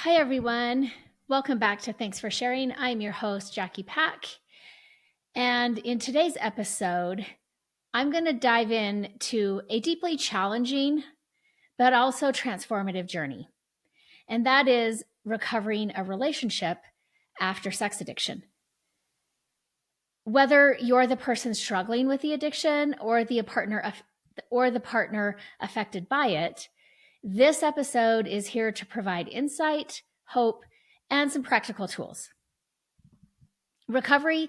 Hi, everyone. Welcome back to Thanks for Sharing. I'm your host, Jackie Pack. And in today's episode, I'm going to dive into a deeply challenging, but also transformative journey. And that is recovering a relationship after sex addiction. Whether you're the person struggling with the addiction or the partner affected by it, this episode is here to provide insight, hope, and some practical tools. Recovery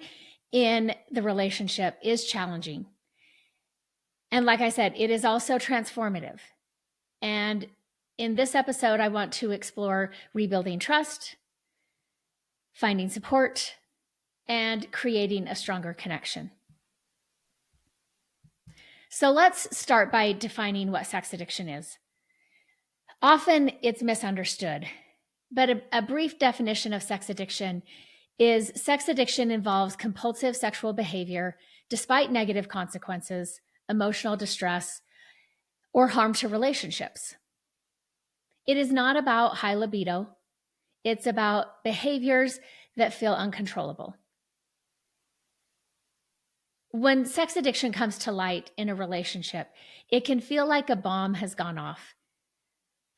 in the relationship is challenging. And like I said, it is also transformative. And in this episode, I want to explore rebuilding trust, finding support, and creating a stronger connection. So let's start by defining what sex addiction is. Often it's misunderstood, but a brief definition of sex addiction is sex addiction involves compulsive sexual behavior despite negative consequences, emotional distress, or harm to relationships. It is not about high libido. It's about behaviors that feel uncontrollable. When sex addiction comes to light in a relationship, it can feel like a bomb has gone off.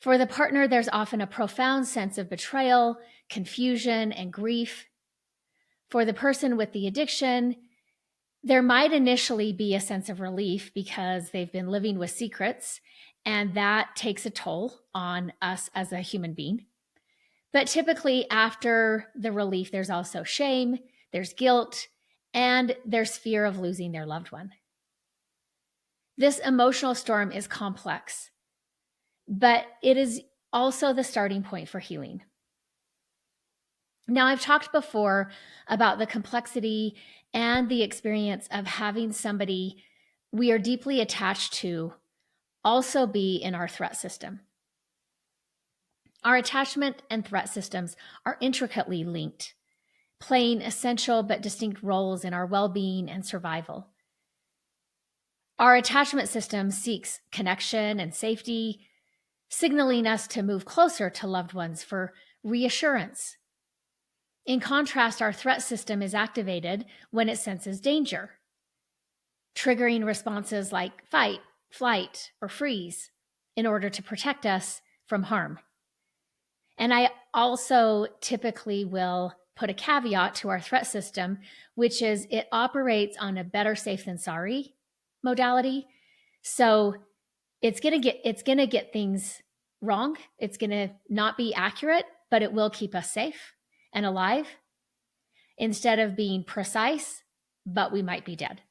For the partner, there's often a profound sense of betrayal, confusion, and grief. For the person with the addiction, there might initially be a sense of relief because they've been living with secrets, and that takes a toll on us as a human being. But typically after the relief, there's also shame, there's guilt, and there's fear of losing their loved one. This emotional storm is complex, but it is also the starting point for healing. Now, I've talked before about the complexity and the experience of having somebody we are deeply attached to also be in our threat system. Our attachment and threat systems are intricately linked, playing essential but distinct roles in our well-being and survival. Our attachment system seeks connection and safety, signaling us to move closer to loved ones for reassurance. In contrast, our threat system is activated when it senses danger, triggering responses like fight, flight, or freeze in order to protect us from harm. And I also typically will put a caveat to our threat system, which is it operates on a better safe than sorry modality. So it's going to get things wrong. It's going to not be accurate, but it will keep us safe and alive instead of being precise, but we might be dead.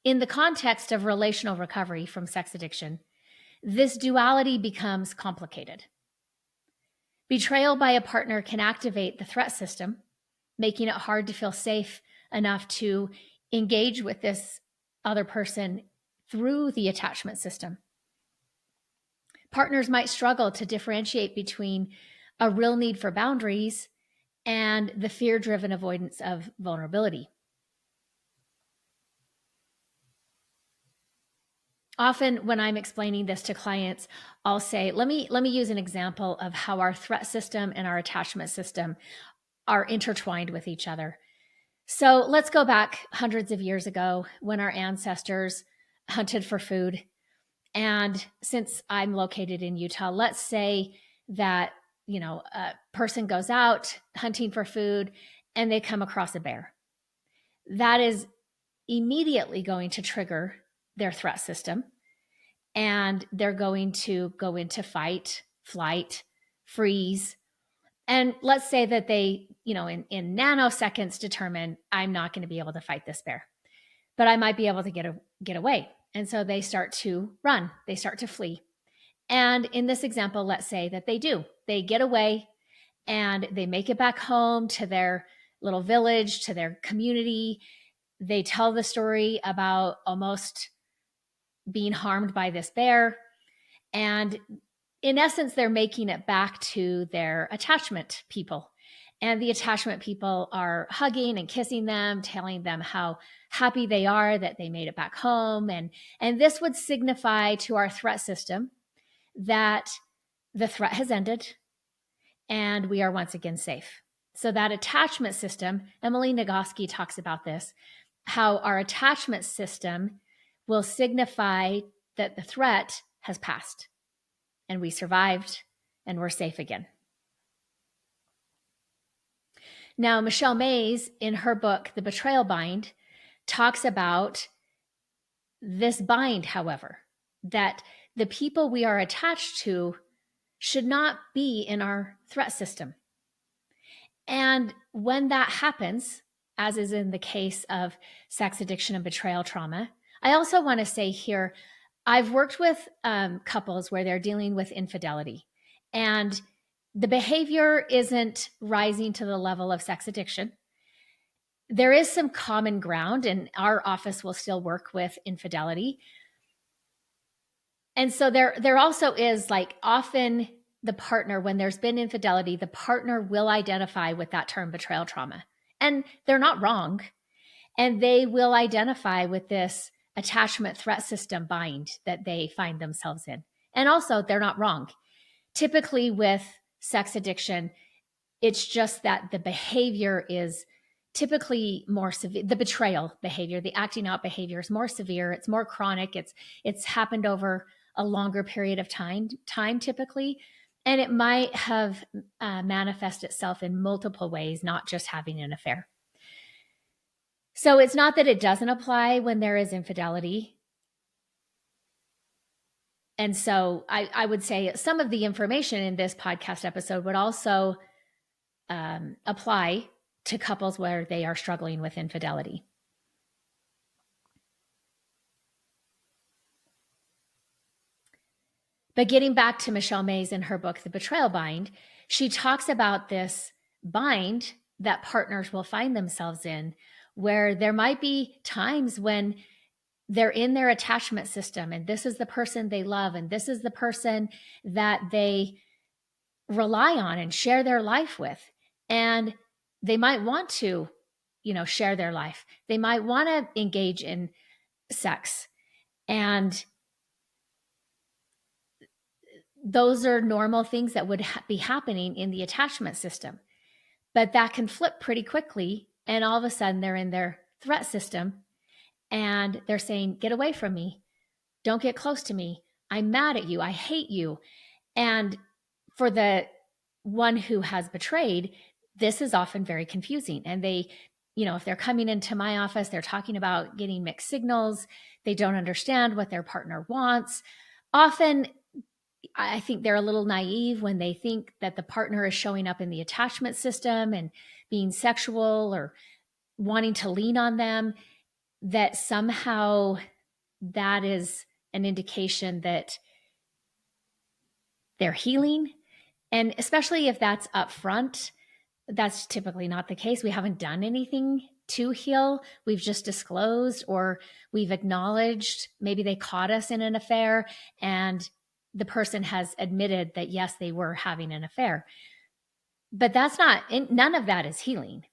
In the context of relational recovery from sex addiction, this duality becomes complicated. Betrayal by a partner can activate the threat system, making it hard to feel safe enough to engage with this other person through the attachment system. Partners might struggle to differentiate between a real need for boundaries and the fear-driven avoidance of vulnerability. Often when I'm explaining this to clients, I'll say, let me use an example of how our threat system and our attachment system are intertwined with each other. So let's go back hundreds of years ago when our ancestors hunted for food. And since I'm located in Utah, let's say that, a person goes out hunting for food and they come across a bear. That is immediately going to trigger their threat system. And they're going to go into fight, flight, freeze. And let's say that they, in nanoseconds determine, I'm not going to be able to fight this bear, but I might be able to get away. And so they start to run, they start to flee. And in this example, let's say that they do. They get away and they make it back home to their little village, to their community. They tell the story about almost being harmed by this bear. And in essence, they're making it back to their attachment people. And the attachment people are hugging and kissing them, telling them how happy they are that they made it back home. And this would signify to our threat system that the threat has ended and we are once again safe. So that attachment system, Emily Nagoski talks about this, how our attachment system will signify that the threat has passed and we survived and we're safe again. Now, Michelle Mays, in her book, The Betrayal Bind, talks about this bind, however, that the people we are attached to should not be in our threat system. And when that happens, as is in the case of sex addiction and betrayal trauma, I also want to say here, I've worked with couples where they're dealing with infidelity, and the behavior isn't rising to the level of sex addiction. There is some common ground, and our office will still work with infidelity. And so there also is, like, often the partner, when there's been infidelity, the partner will identify with that term betrayal trauma. And they're not wrong. And they will identify with this attachment threat system bind that they find themselves in. And also, they're not wrong. Typically with sex addiction, it's just that the behavior is typically more severe. The betrayal behavior, the acting out behavior is more severe. It's more chronic. It's happened over a longer period of time typically. And it might have manifest itself in multiple ways, not just having an affair. So it's not that it doesn't apply when there is infidelity. And so I would say some of the information in this podcast episode would also apply to couples where they are struggling with infidelity. But getting back to Michelle Mays in her book, The Betrayal Bind, she talks about this bind that partners will find themselves in, where there might be times when they're in their attachment system and this is the person they love and this is the person that they rely on and share their life with. And they might want to, share their life. They might want to engage in sex. And those are normal things that would be happening in the attachment system. But that can flip pretty quickly. And all of a sudden they're in their threat system and they're saying, get away from me. Don't get close to me. I'm mad at you. I hate you. And for the one who has betrayed, this is often very confusing. And they, if they're coming into my office, they're talking about getting mixed signals. They don't understand what their partner wants. Often, I think they're a little naive when they think that the partner is showing up in the attachment system and being sexual or wanting to lean on them, that somehow that is an indication that they're healing. And especially if that's upfront, that's typically not the case. We haven't done anything to heal. We've just disclosed, or we've acknowledged maybe they caught us in an affair and the person has admitted that, yes, they were having an affair. But none of that is healing.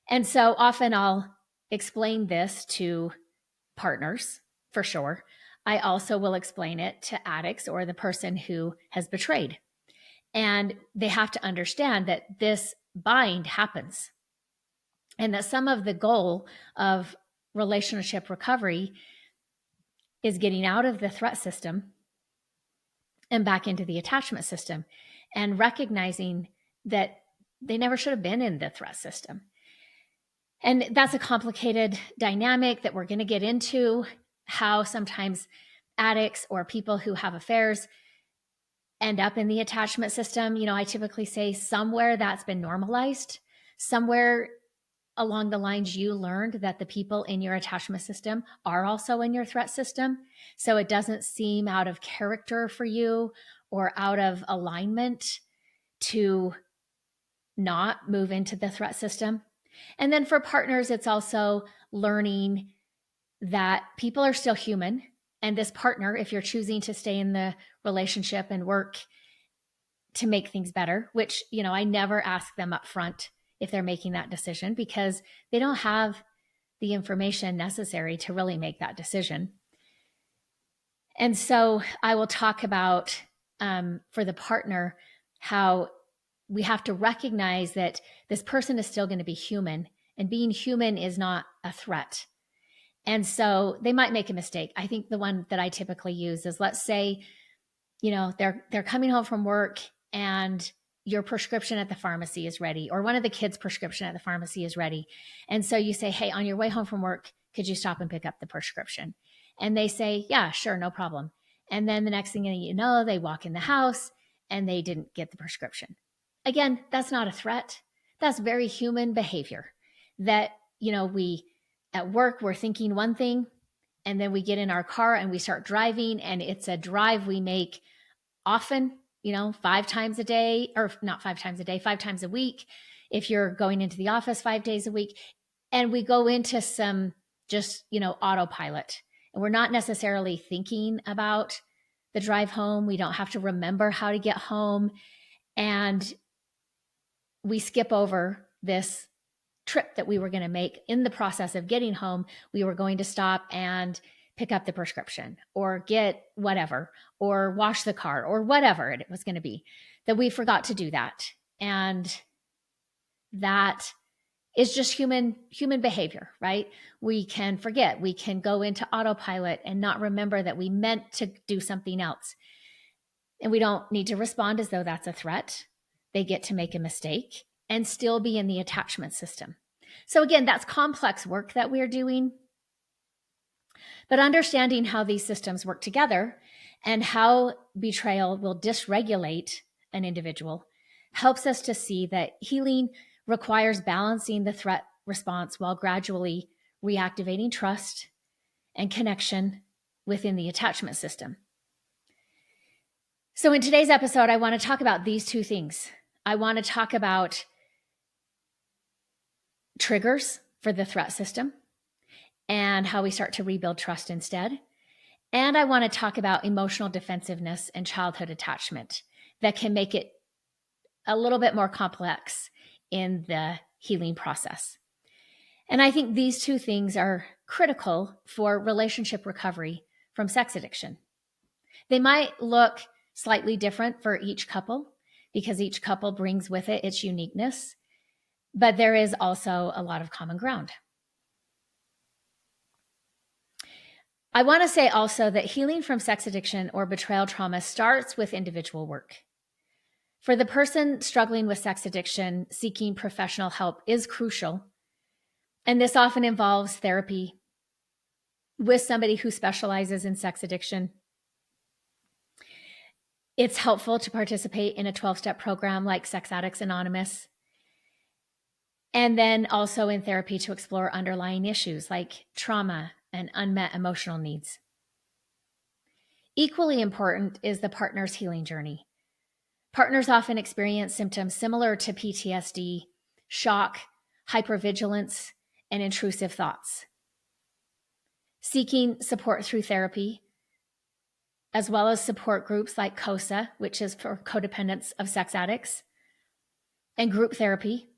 And so often I'll explain this to partners, for sure. I also will explain it to addicts or the person who has betrayed. And they have to understand that this bind happens and that some of the goal of relationship recovery is getting out of the threat system and back into the attachment system and recognizing that they never should have been in the threat system. And that's a complicated dynamic that we're going to get into, how sometimes addicts or people who have affairs end up in the attachment system. I typically say somewhere that's been normalized, somewhere along the lines you learned that the people in your attachment system are also in your threat system. So it doesn't seem out of character for you or out of alignment to not move into the threat system. And then for partners, it's also learning that people are still human. And this partner, if you're choosing to stay in the relationship and work to make things better, which, I never ask them up front if they're making that decision because they don't have the information necessary to really make that decision. And so I will talk about for the partner, how we have to recognize that this person is still going to be human, and being human is not a threat. And so they might make a mistake. I think the one that I typically use is, let's say, they're coming home from work and your prescription at the pharmacy is ready, or one of the kids' prescription at the pharmacy is ready. And so you say, hey, on your way home from work, could you stop and pick up the prescription? And they say, yeah, sure, no problem. And then the next thing you know, they walk in the house and they didn't get the prescription. Again, that's not a threat. That's very human behavior that, we at work, we're thinking one thing, and then we get in our car and we start driving, and it's a drive we make often, 5 times a day, or not 5 times a day, 5 times a week. If you're going into the office 5 days a week, and we go into some just, autopilot, and we're not necessarily thinking about the drive home. We don't have to remember how to get home. And we skip over this trip that we were going to make. In the process of getting home, we were going to stop and pick up the prescription, or get whatever, or wash the car, or whatever it was going to be, that we forgot to do that. And that is just human behavior, right? We can forget. We can go into autopilot and not remember that we meant to do something else. And we don't need to respond as though that's a threat. They get to make a mistake and still be in the attachment system. So again, that's complex work that we're doing. But understanding how these systems work together and how betrayal will dysregulate an individual helps us to see that healing requires balancing the threat response while gradually reactivating trust and connection within the attachment system. So in today's episode, I want to talk about these two things. I want to talk about triggers for the threat system and how we start to rebuild trust instead. And I want to talk about emotional defensiveness and childhood attachment that can make it a little bit more complex in the healing process. And I think these two things are critical for relationship recovery from sex addiction. They might look slightly different for each couple because each couple brings with it its uniqueness, but there is also a lot of common ground. I want to say also that healing from sex addiction or betrayal trauma starts with individual work. For the person struggling with sex addiction, seeking professional help is crucial. And this often involves therapy with somebody who specializes in sex addiction. It's helpful to participate in a 12-step program like Sex Addicts Anonymous. And then also in therapy to explore underlying issues like trauma and unmet emotional needs. Equally important is the partner's healing journey. Partners often experience symptoms similar to PTSD, shock, hypervigilance, and intrusive thoughts. Seeking support through therapy, as well as support groups like COSA, which is for codependents of sex addicts, and group therapy,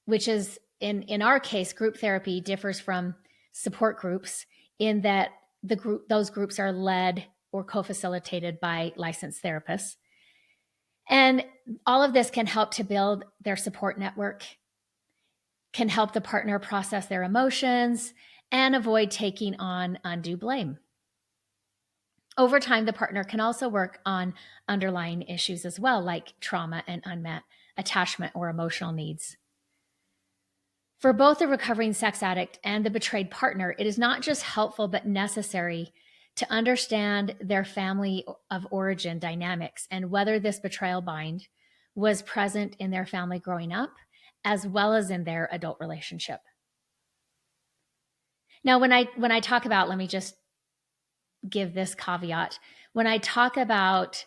which is, in our case, group therapy differs from support groups in that those groups are led or co-facilitated by licensed therapists. And all of this can help to build their support network, can help the partner process their emotions, and avoid taking on undue blame. Over time, the partner can also work on underlying issues as well, like trauma and unmet attachment or emotional needs. For both the recovering sex addict and the betrayed partner, it is not just helpful but necessary to understand their family of origin dynamics and whether this betrayal bind was present in their family growing up, as well as in their adult relationship. Now, when I talk about, let me just give this caveat. When I talk about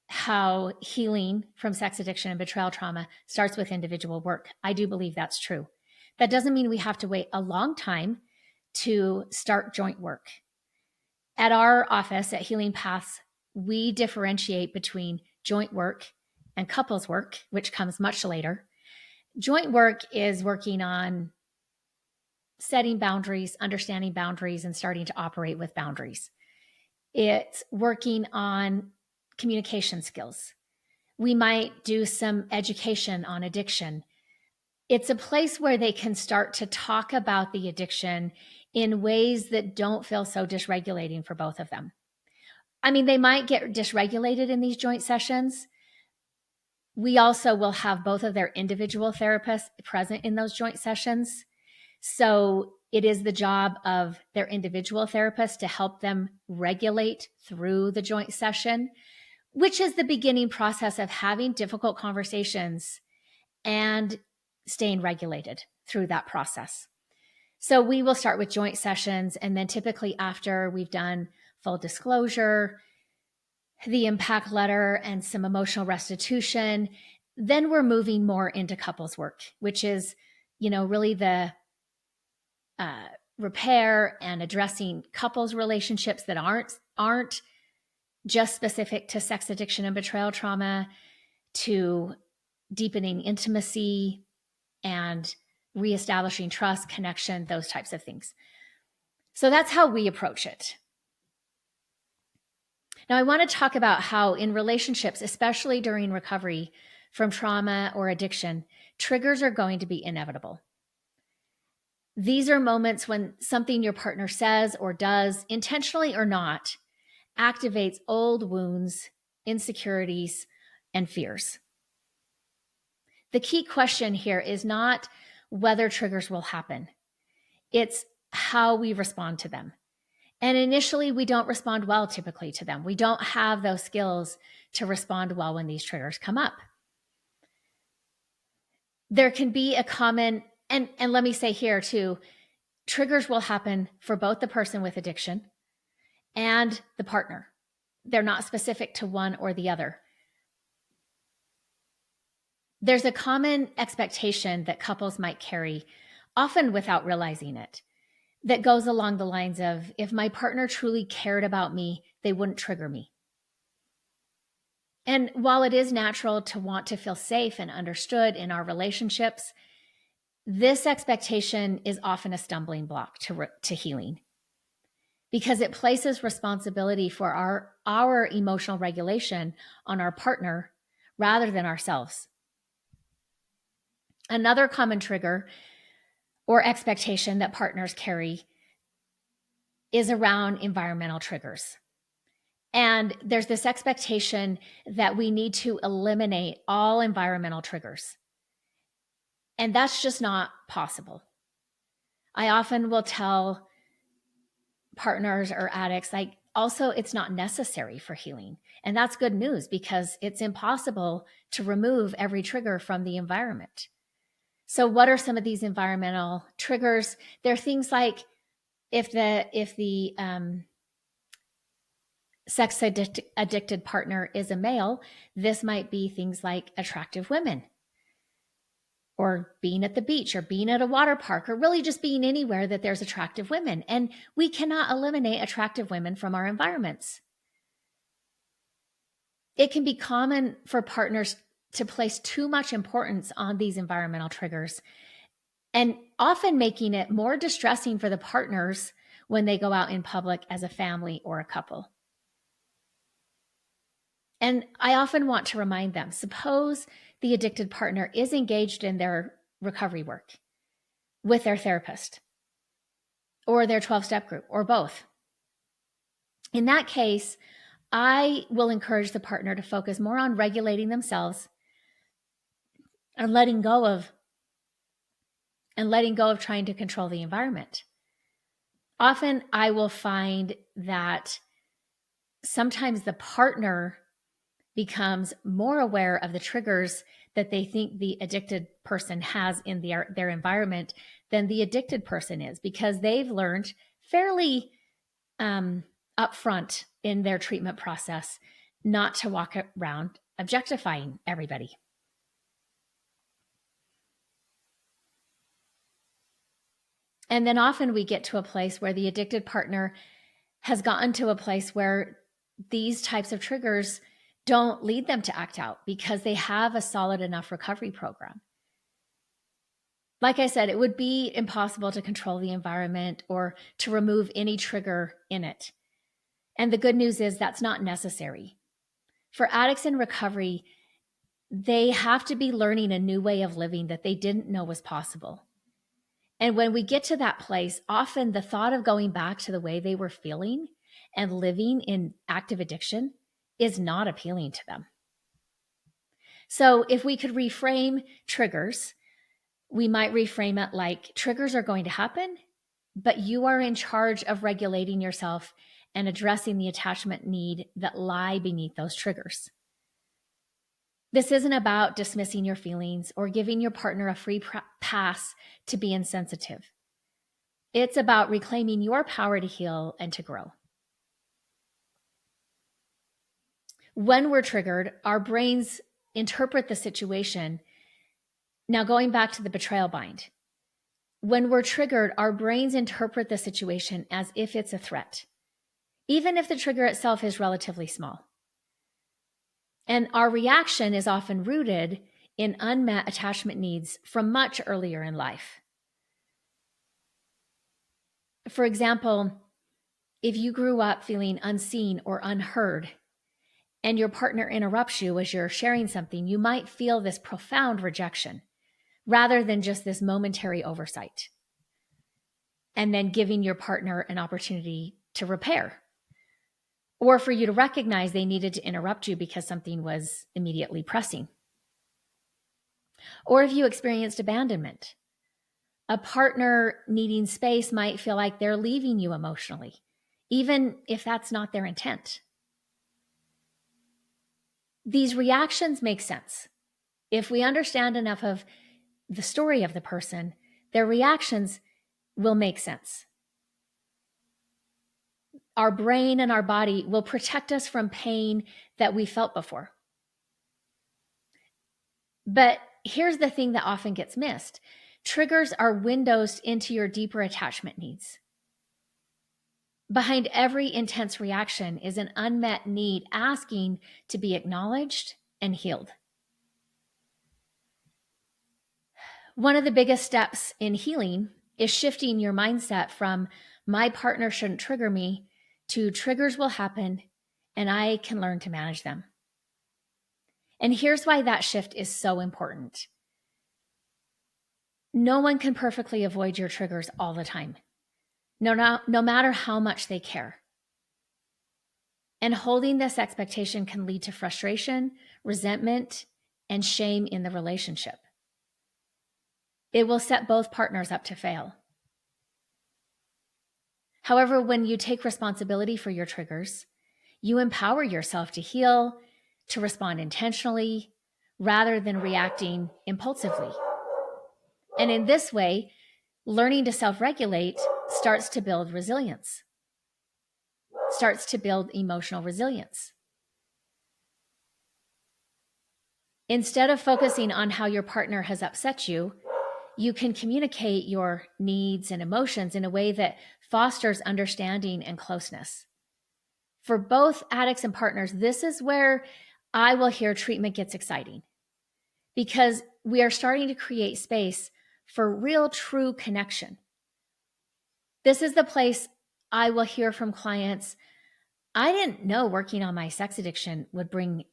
how healing from sex addiction and betrayal trauma starts with individual work, I do believe that's true. That doesn't mean we have to wait a long time to start joint work. At our office at Healing Paths, we differentiate between joint work and couples work, which comes much later. Joint work is working on setting boundaries, understanding boundaries, and starting to operate with boundaries. It's working on communication skills. We might do some education on addiction. It's a place where they can start to talk about the addiction in ways that don't feel so dysregulating for both of them. I mean, they might get dysregulated in these joint sessions. We also will have both of their individual therapists present in those joint sessions. So it is the job of their individual therapist to help them regulate through the joint session, which is the beginning process of having difficult conversations and staying regulated through that process. So we will start with joint sessions, and then typically after we've done full disclosure, the impact letter, and some emotional restitution, then we're moving more into couples work, which is, really the repair and addressing couples relationships that aren't just specific to sex addiction and betrayal trauma, to deepening intimacy and reestablishing trust, connection, those types of things. So that's how we approach it. Now, I want to talk about how in relationships, especially during recovery from trauma or addiction, triggers are going to be inevitable. These are moments when something your partner says or does, intentionally or not, activates old wounds, insecurities, and fears. The key question here is not whether triggers will happen. It's how we respond to them. And initially, we don't respond well typically to them. We don't have those skills to respond well when these triggers come up. There can be a common, and let me say here too, triggers will happen for both the person with addiction and the partner. They're not specific to one or the other. There's a common expectation that couples might carry, often without realizing it, that goes along the lines of, if my partner truly cared about me, they wouldn't trigger me. And while it is natural to want to feel safe and understood in our relationships, this expectation is often a stumbling block to healing, because it places responsibility for our emotional regulation on our partner rather than ourselves. Another common trigger or expectation that partners carry is around environmental triggers. And there's this expectation that we need to eliminate all environmental triggers. And that's just not possible. I often will tell partners or addicts, also, it's not necessary for healing. And that's good news, because it's impossible to remove every trigger from the environment. So what are some of these environmental triggers? They're things like if the sex addicted partner is a male, this might be things like attractive women, or being at the beach, or being at a water park, or really just being anywhere that there's attractive women. And we cannot eliminate attractive women from our environments. It can be common for partners to place too much importance on these environmental triggers, and often making it more distressing for the partners when they go out in public as a family or a couple. And I often want to remind them, suppose the addicted partner is engaged in their recovery work with their therapist or their 12-step group or both. In that case, I will encourage the partner to focus more on regulating themselves and letting go of trying to control the environment. Often I will find that sometimes the partner becomes more aware of the triggers that they think the addicted person has in their environment than the addicted person is, because they've learned fairly upfront in their treatment process not to walk around objectifying everybody. And then often we get to a place where the addicted partner has gotten to a place where these types of triggers don't lead them to act out because they have a solid enough recovery program. Like I said, it would be impossible to control the environment or to remove any trigger in it. And the good news is that's not necessary. For addicts in recovery, they have to be learning a new way of living that they didn't know was possible. And when we get to that place, often the thought of going back to the way they were feeling and living in active addiction is not appealing to them. So if we could reframe triggers, we might reframe it like triggers are going to happen, but you are in charge of regulating yourself and addressing the attachment need that lie beneath those triggers. This isn't about dismissing your feelings or giving your partner a free pass to be insensitive. It's about reclaiming your power to heal and to grow. When we're triggered, our brains interpret the situation. Now, going back to the betrayal bind, when we're triggered, our brains interpret the situation as if it's a threat, even if the trigger itself is relatively small. And our reaction is often rooted in unmet attachment needs from much earlier in life. For example, if you grew up feeling unseen or unheard, and your partner interrupts you as you're sharing something, you might feel this profound rejection rather than just this momentary oversight. And then giving your partner an opportunity to repair, or for you to recognize they needed to interrupt you because something was immediately pressing. Or if you experienced abandonment, a partner needing space might feel like they're leaving you emotionally, even if that's not their intent. These reactions make sense. If we understand enough of the story of the person, their reactions will make sense. Our brain and our body will protect us from pain that we felt before. But here's the thing that often gets missed. Triggers are windows into your deeper attachment needs. Behind every intense reaction is an unmet need asking to be acknowledged and healed. One of the biggest steps in healing is shifting your mindset from my partner shouldn't trigger me to triggers will happen and I can learn to manage them. And here's why that shift is so important. No one can perfectly avoid your triggers all the time, no matter how much they care. And holding this expectation can lead to frustration, resentment, and shame in the relationship. It will set both partners up to fail. However, when you take responsibility for your triggers, you empower yourself to heal, to respond intentionally, rather than reacting impulsively. And in this way, learning to self-regulate starts to build resilience, starts to build emotional resilience. Instead of focusing on how your partner has upset you, you can communicate your needs and emotions in a way that fosters understanding and closeness. For both addicts and partners, this is where I will hear treatment gets exciting, because we are starting to create space for real, true connection. This is the place I will hear from clients, I didn't know working on my sex addiction would bring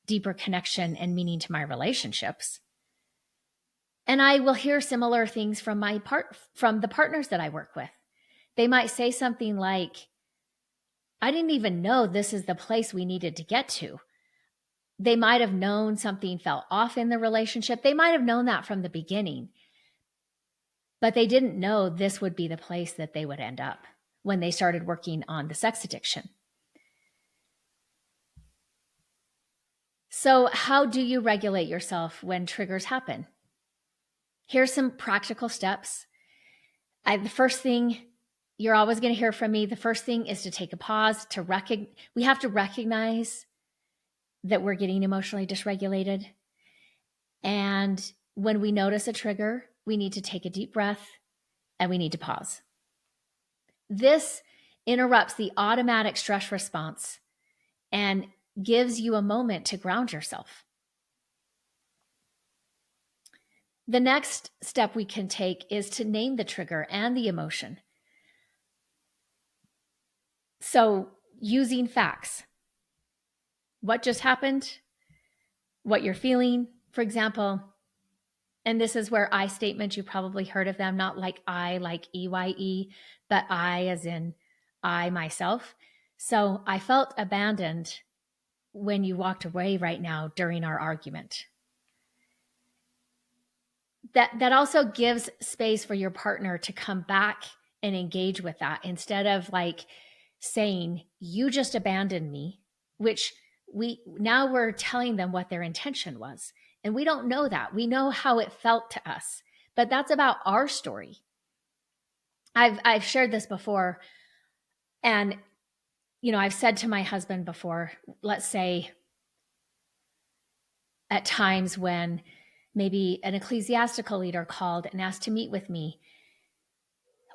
deeper connection and meaning to my relationships. And I will hear similar things from the partners that I work with. They might say something like, I didn't even know this is the place we needed to get to. They might have known something felt off in the relationship. They might have known that from the beginning, but they didn't know this would be the place that they would end up when they started working on the sex addiction. So how do you regulate yourself when triggers happen? Here's some practical steps. The first thing you're always going to hear from me, the first thing is to take a pause, we have to recognize that we're getting emotionally dysregulated. And when we notice a trigger, we need to take a deep breath and we need to pause. This interrupts the automatic stress response and gives you a moment to ground yourself. The next step we can take is to name the trigger and the emotion. So, using facts. what just happened, what you're feeling. For example, and this is where I statements, you probably heard of them, not like I, like EYE, but I as in I myself. So I felt abandoned when you walked away right now during our argument. That also gives space for your partner to come back and engage with that instead of like saying, you just abandoned me, which we're telling them what their intention was. And we don't know that. We know how it felt to us, but that's about our story. I've shared this before. And, I've said to my husband before, let's say at times when maybe an ecclesiastical leader called and asked to meet with me,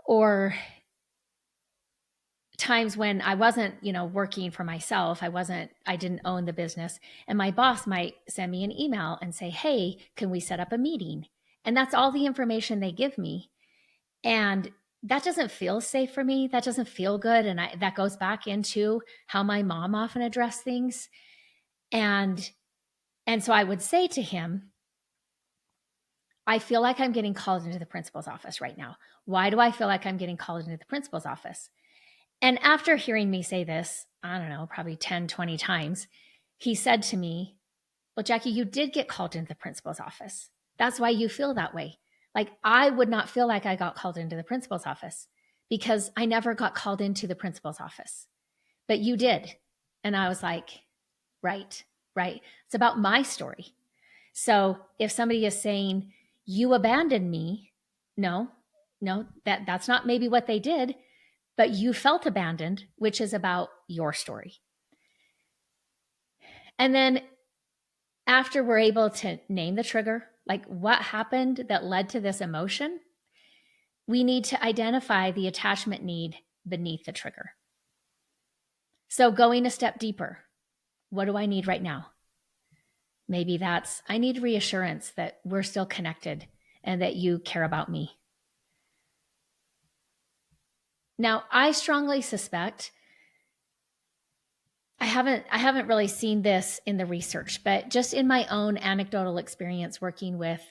or times when I wasn't, working for myself, I didn't own the business, and my boss might send me an email and say, hey, can we set up a meeting? And that's all the information they give me. And that doesn't feel safe for me. That doesn't feel good. And that goes back into how my mom often addressed things. And so I would say to him, I feel like I'm getting called into the principal's office right now. Why do I feel like I'm getting called into the principal's office? And after hearing me say this, I don't know, probably 10, 20 times, he said to me, well, Jackie, you did get called into the principal's office. That's why you feel that way. Like, I would not feel like I got called into the principal's office because I never got called into the principal's office, but you did. And I was like, right. It's about my story. So if somebody is saying, you abandoned me, no, that's not maybe what they did, but you felt abandoned, which is about your story. And then after we're able to name the trigger, like what happened that led to this emotion, we need to identify the attachment need beneath the trigger. So going a step deeper, what do I need right now? Maybe that's, I need reassurance that we're still connected and that you care about me. Now, I strongly suspect, I haven't really seen this in the research, but just in my own anecdotal experience working with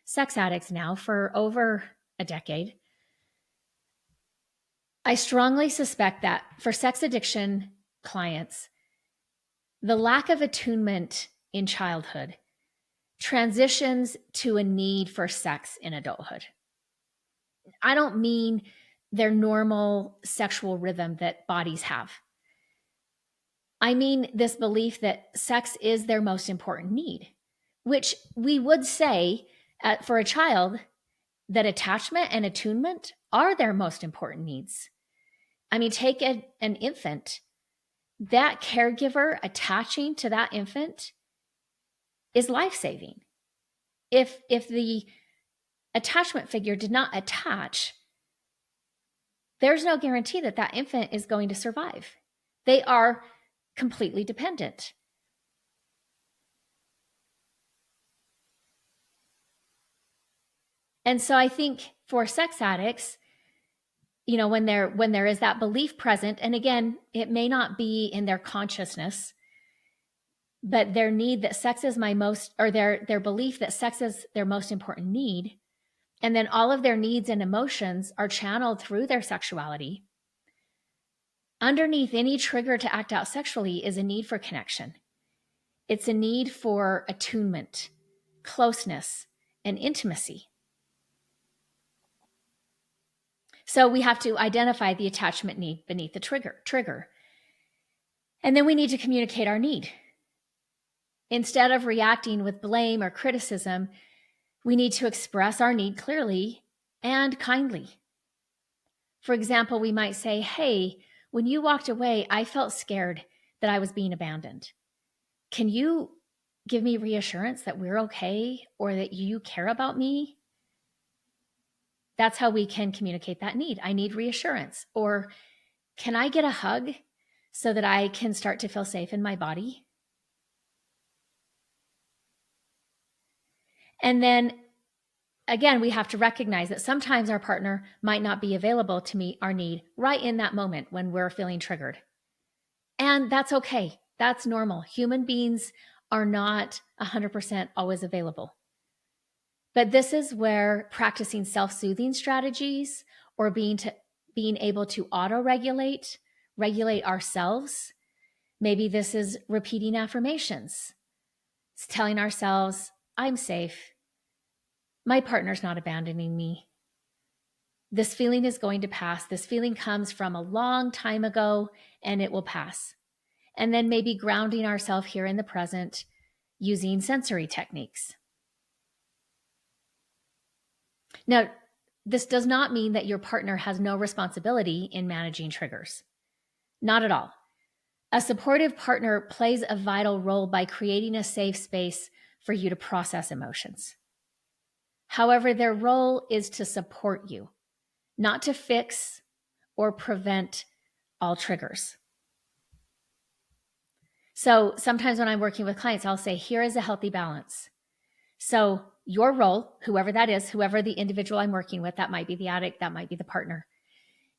sex addicts now for over a decade, I strongly suspect that for sex addiction clients, the lack of attunement in childhood transitions to a need for sex in adulthood. I don't mean their normal sexual rhythm that bodies have. I mean this belief that sex is their most important need, which we would say for a child that attachment and attunement are their most important needs. I mean, take an infant. That caregiver attaching to that infant is life-saving. If the attachment figure did not attach, there's no guarantee that that infant is going to survive. They are completely dependent. And so I think for sex addicts, when there is that belief present, and again, it may not be in their consciousness, but their need that sex is their belief that sex is their most important need, and then all of their needs and emotions are channeled through their sexuality. Underneath any trigger to act out sexually is a need for connection. It's a need for attunement, closeness, and intimacy. So we have to identify the attachment need beneath the trigger. And then we need to communicate our need. Instead of reacting with blame or criticism, we need to express our need clearly and kindly. For example, we might say, hey, when you walked away, I felt scared that I was being abandoned. Can you give me reassurance that we're okay or that you care about me? That's how we can communicate that need. I need reassurance. Or can I get a hug so that I can start to feel safe in my body? And then again, we have to recognize that sometimes our partner might not be available to meet our need right in that moment when we're feeling triggered. And that's okay. That's normal. Human beings are not 100% always available. But this is where practicing self-soothing strategies or being able to auto-regulate, regulate ourselves. Maybe this is repeating affirmations. It's telling ourselves, I'm safe. My partner's not abandoning me. This feeling is going to pass. This feeling comes from a long time ago and it will pass. And then maybe grounding ourselves here in the present using sensory techniques. Now, this does not mean that your partner has no responsibility in managing triggers. Not at all. A supportive partner plays a vital role by creating a safe space for you to process emotions. However, their role is to support you, not to fix or prevent all triggers. So sometimes when I'm working with clients, I'll say, here is a healthy balance. So your role, whoever that is, whoever the individual I'm working with, that might be the addict, that might be the partner.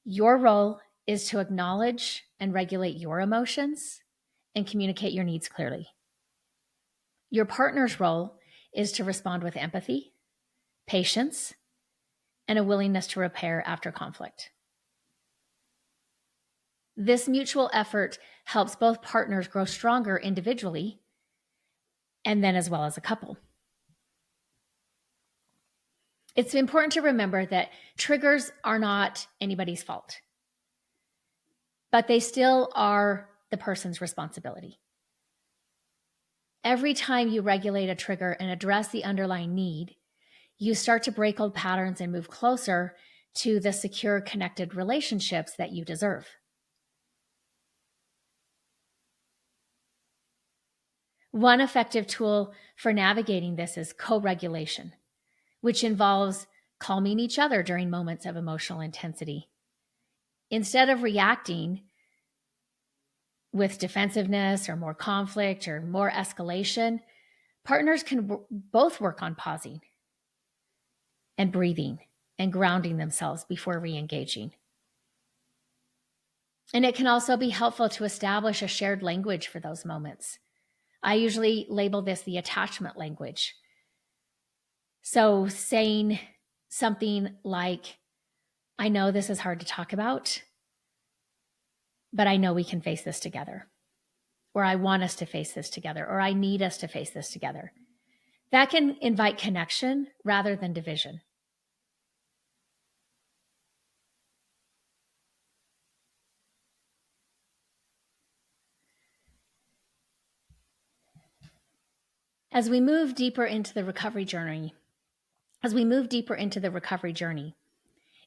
Your role is to acknowledge and regulate your emotions and communicate your needs clearly. Your partner's role is to respond with empathy, patience, and a willingness to repair after conflict. This mutual effort helps both partners grow stronger individually and then as well as a couple. It's important to remember that triggers are not anybody's fault, but they still are the person's responsibility. Every time you regulate a trigger and address the underlying need, you start to break old patterns and move closer to the secure, connected relationships that you deserve. One effective tool for navigating this is co-regulation, which involves calming each other during moments of emotional intensity. Instead of reacting with defensiveness or more conflict or more escalation, partners can both work on pausing and breathing and grounding themselves before re-engaging. And it can also be helpful to establish a shared language for those moments. I usually label this the attachment language. So saying something like, I know this is hard to talk about, but I know we can face this together. Or I want us to face this together. Or I need us to face this together. That can invite connection rather than division. As we move deeper into the recovery journey,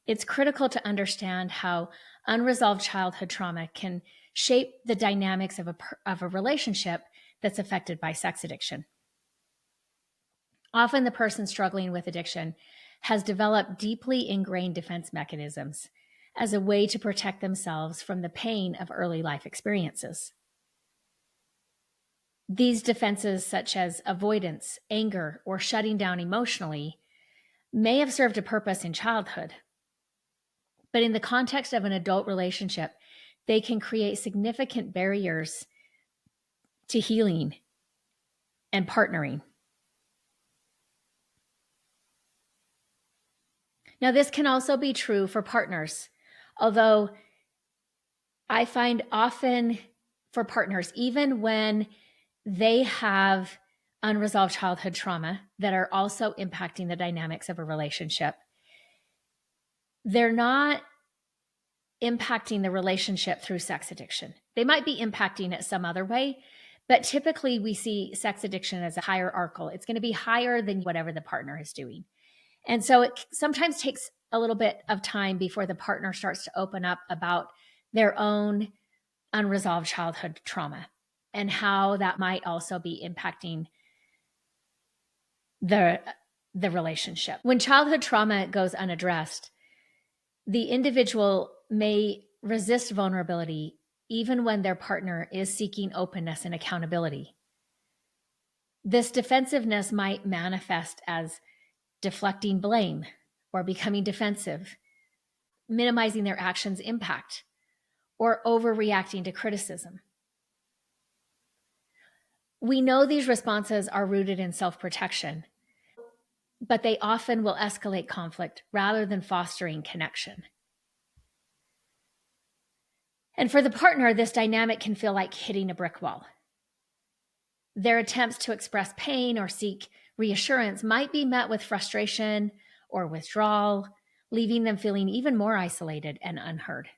it's critical to understand how unresolved childhood trauma can shape the dynamics of a relationship that's affected by sex addiction. Often the person struggling with addiction has developed deeply ingrained defense mechanisms as a way to protect themselves from the pain of early life experiences. These defenses, such as avoidance, anger, or shutting down emotionally, may have served a purpose in childhood. But in the context of an adult relationship, they can create significant barriers to healing and partnering. Now, this can also be true for partners, although I find often for partners, even when they have unresolved childhood trauma that are also impacting the dynamics of a relationship, they're not impacting the relationship through sex addiction. They might be impacting it some other way, but typically we see sex addiction as a hierarchical. It's going to be higher than whatever the partner is doing. And so it sometimes takes a little bit of time before the partner starts to open up about their own unresolved childhood trauma and how that might also be impacting the relationship. When childhood trauma goes unaddressed, the individual may resist vulnerability even when their partner is seeking openness and accountability. This defensiveness might manifest as deflecting blame or becoming defensive, minimizing their actions' impact, or overreacting to criticism. We know these responses are rooted in self-protection, but they often will escalate conflict rather than fostering connection. And for the partner, this dynamic can feel like hitting a brick wall. Their attempts to express pain or seek reassurance might be met with frustration or withdrawal, leaving them feeling even more isolated and unheard.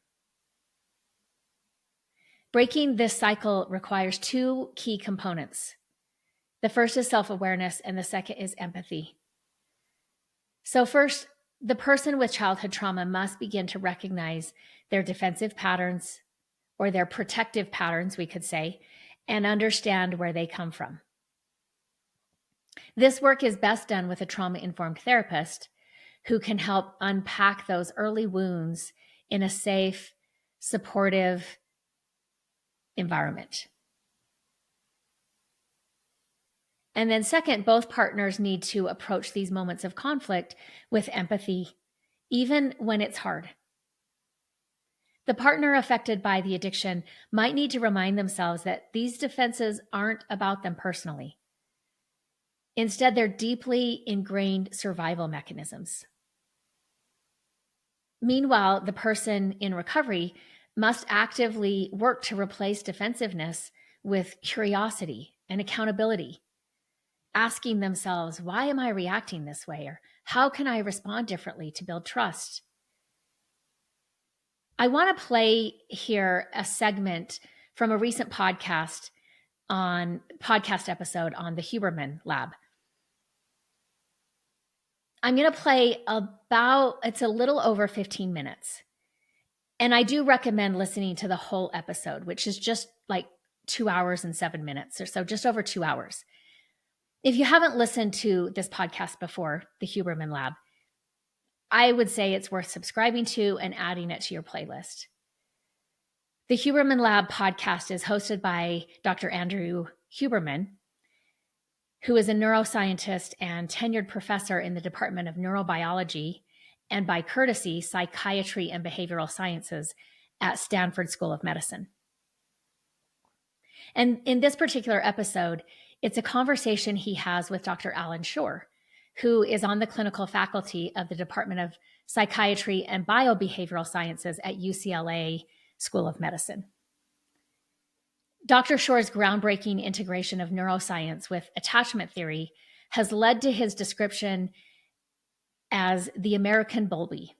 Breaking this cycle requires two key components. The first is self-awareness, and the second is empathy. So first, the person with childhood trauma must begin to recognize their defensive patterns, or their protective patterns, we could say, and understand where they come from. This work is best done with a trauma-informed therapist who can help unpack those early wounds in a safe, supportive environment. And then second, both partners need to approach these moments of conflict with empathy, even when it's hard. The partner affected by the addiction might need to remind themselves that these defenses aren't about them personally. Instead, they're deeply ingrained survival mechanisms. Meanwhile, the person in recovery must actively work to replace defensiveness with curiosity and accountability, asking themselves, why am I reacting this way? Or how can I respond differently to build trust? I want to play here a segment from a recent podcast episode on the Huberman Lab. I'm going to play it's a little over 15 minutes. And I do recommend listening to the whole episode, which is just like 2 hours and 7 minutes or so, just over 2 hours. If you haven't listened to this podcast before, the Huberman Lab, I would say it's worth subscribing to and adding it to your playlist. The Huberman Lab podcast is hosted by Dr. Andrew Huberman, who is a neuroscientist and tenured professor in the Department of Neurobiology and, by courtesy, Psychiatry and Behavioral Sciences at Stanford School of Medicine. And in this particular episode, it's a conversation he has with Dr. Alan Shore, who is on the clinical faculty of the Department of Psychiatry and Biobehavioral Sciences at UCLA School of Medicine. Dr. Shore's groundbreaking integration of neuroscience with attachment theory has led to his description as the American Bowlby.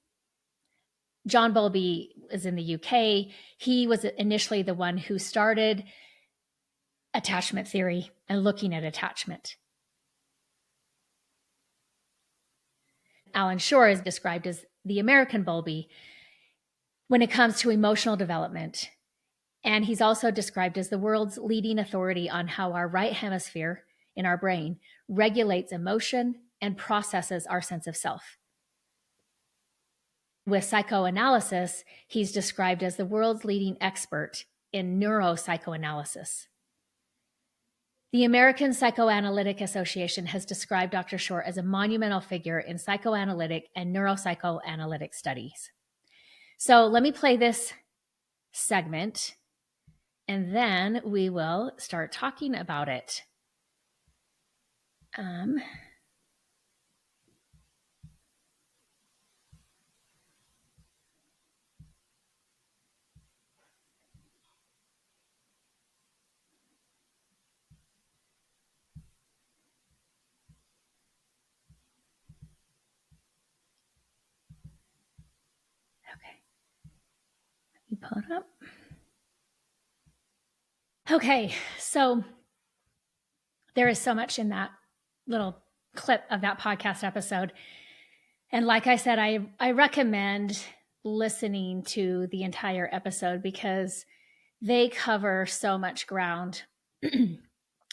John Bowlby is in the UK. He was initially the one who started attachment theory and looking at attachment. Alan Shore is described as the American Bowlby when it comes to emotional development. And he's also described as the world's leading authority on how our right hemisphere in our brain regulates emotion and processes our sense of self. With psychoanalysis, he's described as the world's leading expert in neuropsychoanalysis. The American Psychoanalytic Association has described Dr. Shore as a monumental figure in psychoanalytic and neuropsychoanalytic studies. So let me play this segment, and then we will start talking about it. Okay. Let me pull it up. Okay, so there is so much in that little clip of that podcast episode. And like I said, I recommend listening to the entire episode because they cover so much ground. And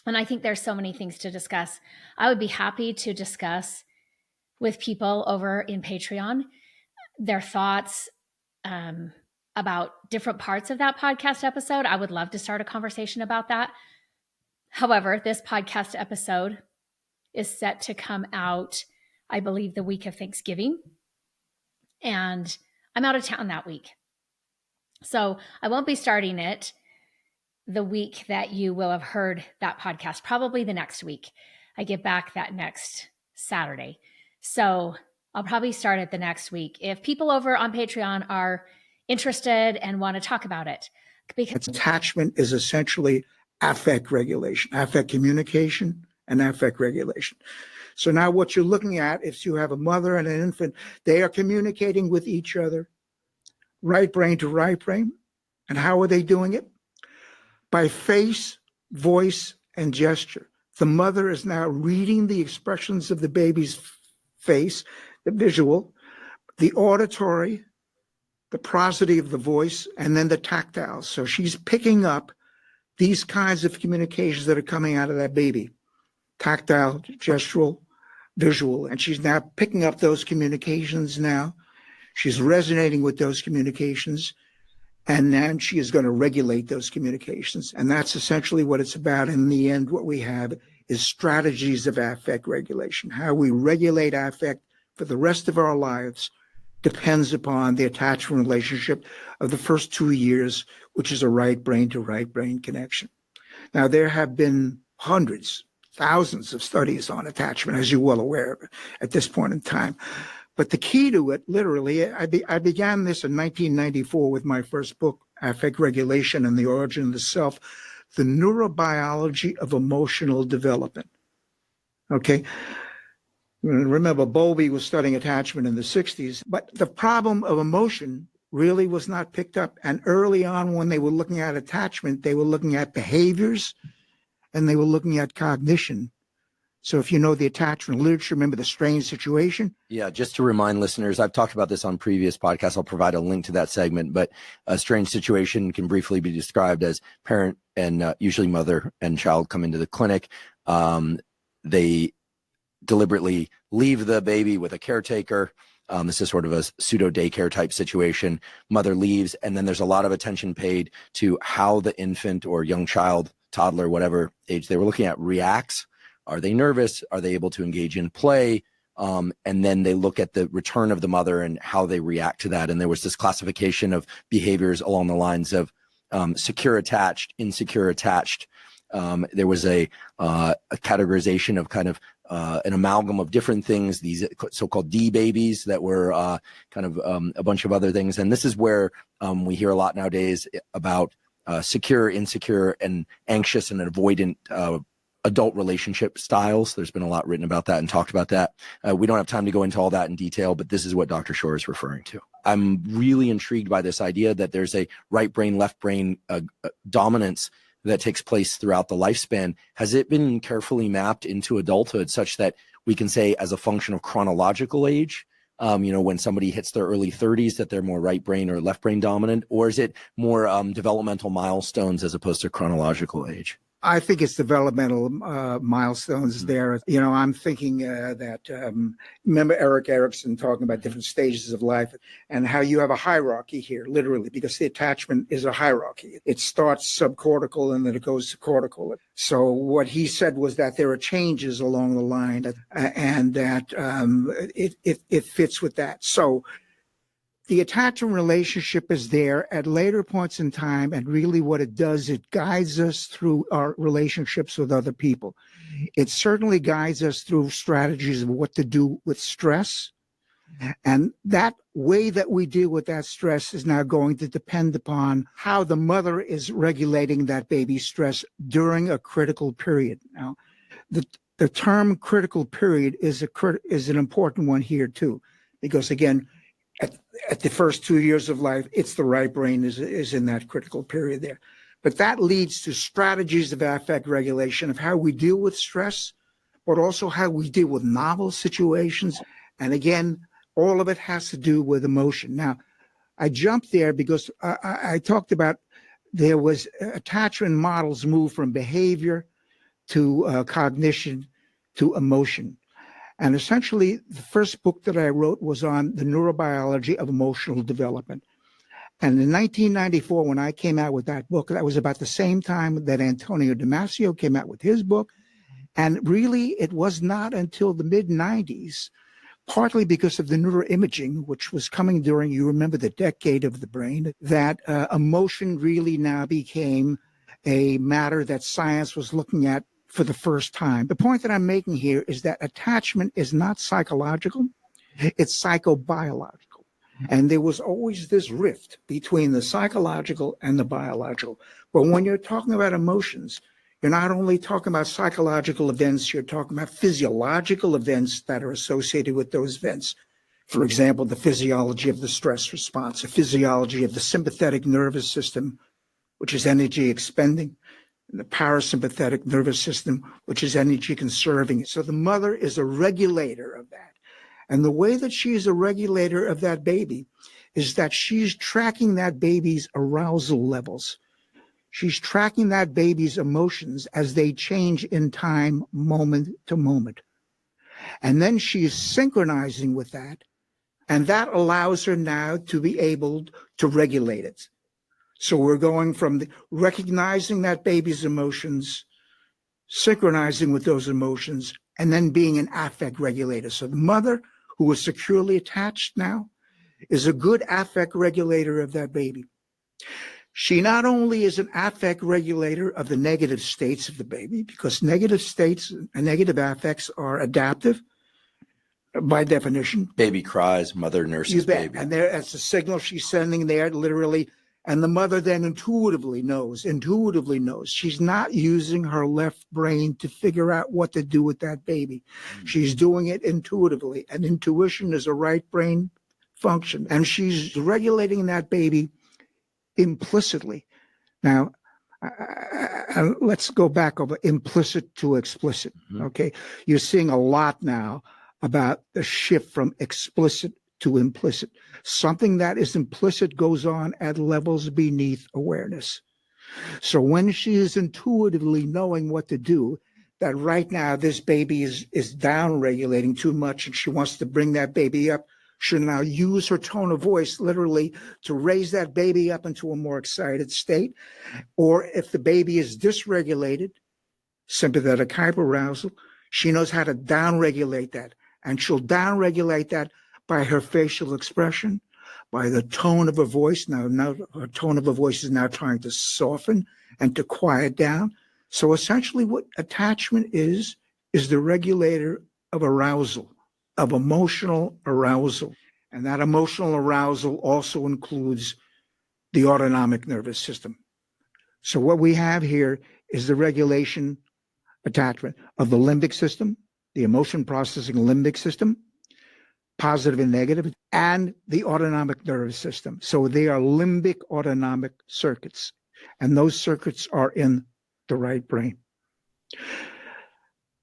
I think there's so many things to discuss. I would be happy to discuss with people over in Patreon their thoughts about different parts of that podcast episode. I would love to start a conversation about that. However, this podcast episode is set to come out, I believe, the week of Thanksgiving. And I'm out of town that week. So I won't be starting it the week that you will have heard that podcast, probably the next week. I get back that next Saturday. So I'll probably start it the next week. If people over on Patreon are interested and want to talk about it. Because attachment is essentially affect regulation, affect communication, and affect regulation. So now what you're looking at, if you have a mother and an infant, they are communicating with each other, right brain to right brain. And how are they doing it? By face, voice, and gesture. The mother is now reading the expressions of the baby's face, the visual, the auditory, the prosody of the voice, and then the tactile. So she's picking up these kinds of communications that are coming out of that baby, tactile, gestural, visual, and she's now picking up those communications now. She's resonating with those communications, and then she is going to regulate those communications. And that's essentially what it's about. In the end, what we have is strategies of affect regulation. How we regulate affect for the rest of our lives depends upon the attachment relationship of the first 2 years, which is a right brain to right brain connection. Now, there have been hundreds, thousands of studies on attachment, as you're well aware of at this point in time. But the key to it, literally, I began this in 1994 with my first book, Affect Regulation and the Origin of the Self, the Neurobiology of Emotional Development. Okay? Remember, Bowlby was studying attachment in the 60s, but the problem of emotion really was not picked up. And early on, when they were looking at attachment, they were looking at behaviors and they were looking at cognition. So if you know the attachment literature, remember the strange situation? Yeah, just to remind listeners, I've talked about this on previous podcasts. I'll provide a link to that segment, but a strange situation can briefly be described as parent and usually mother and child come into the clinic. They deliberately leave the baby with a caretaker. This is sort of a pseudo daycare type situation. Mother leaves, and then there's a lot of attention paid to how the infant or young child, toddler, whatever age they were looking at, reacts. Are they nervous? Are they able to engage in play? And then they look at the return of the mother and how they react to that. And there was this classification of behaviors along the lines of secure attached, insecure attached. There was a categorization of kind of an amalgam of different things, these so-called D babies that were kind of a bunch of other things. And this is where we hear a lot nowadays about secure, insecure, and anxious and avoidant adult relationship styles. There's been a lot written about that and talked about that. We don't have time to go into all that in detail, but this is what Dr. Shore is referring to. I'm really intrigued by this idea that there's a right brain, left brain dominance that takes place throughout the lifespan. Has it been carefully mapped into adulthood such that we can say as a function of chronological age, when somebody hits their early 30s, that they're more right brain or left brain dominant? Or is it more developmental milestones as opposed to chronological age? I think it's developmental milestones there. I'm thinking that, remember Eric Erickson talking about different stages of life and how you have a hierarchy here, literally, because the attachment is a hierarchy. It starts subcortical and then it goes to cortical. So what he said was that there are changes along the line and that it fits with that. So the attachment relationship is there at later points in time, and really what it does, it guides us through our relationships with other people. It certainly guides us through strategies of what to do with stress, and that way that we deal with that stress is now going to depend upon how the mother is regulating that baby's stress during a critical period. Now, the term critical period is an important one here too, because again, at the first 2 years of life, it's the right brain is in that critical period there. But that leads to strategies of affect regulation of how we deal with stress, but also how we deal with novel situations. And again, all of it has to do with emotion. Now, I jumped there because I talked about there was attachment models move from behavior to cognition to emotion. And essentially, the first book that I wrote was on the neurobiology of emotional development. And in 1994, when I came out with that book, that was about the same time that Antonio Damasio came out with his book. And really, it was not until the mid-90s, partly because of the neuroimaging, which was coming during, you remember, the decade of the brain, that emotion really now became a matter that science was looking at for the first time. The point that I'm making here is that attachment is not psychological, it's psychobiological. And there was always this rift between the psychological and the biological. But when you're talking about emotions, you're not only talking about psychological events, you're talking about physiological events that are associated with those events. For example, the physiology of the stress response, the physiology of the sympathetic nervous system, which is energy expending, and the parasympathetic nervous system, which is energy conserving. So the mother is a regulator of that. And the way that she's a regulator of that baby is that she's tracking that baby's arousal levels. She's tracking that baby's emotions as they change in time, moment to moment. And then she's synchronizing with that. And that allows her now to be able to regulate it. So we're going from recognizing that baby's emotions, synchronizing with those emotions, and then being an affect regulator. So the mother, who is securely attached now, is a good affect regulator of that baby. She not only is an affect regulator of the negative states of the baby, because negative states and negative affects are adaptive by definition. Baby cries, mother nurses baby. And that's the signal she's sending there, literally. And the mother then intuitively knows. She's not using her left brain to figure out what to do with that baby. She's doing it intuitively. And intuition is a right brain function. And she's regulating that baby implicitly. Now, let's go back over implicit to explicit. Okay. You're seeing a lot now about the shift from explicit to implicit. Something that is implicit goes on at levels beneath awareness. So when she is intuitively knowing what to do, that right now this baby is down regulating too much and she wants to bring that baby up, she'll now use her tone of voice literally to raise that baby up into a more excited state. Or if the baby is dysregulated, sympathetic hyperarousal, she knows how to downregulate that. And she'll downregulate that by her facial expression, by the tone of her voice. Now her tone of her voice is now trying to soften and to quiet down. So essentially what attachment is the regulator of arousal, of emotional arousal. And that emotional arousal also includes the autonomic nervous system. So what we have here is the regulation attachment of the limbic system, the emotion processing limbic system, positive and negative, and the autonomic nervous system. So they are limbic autonomic circuits, and those circuits are in the right brain.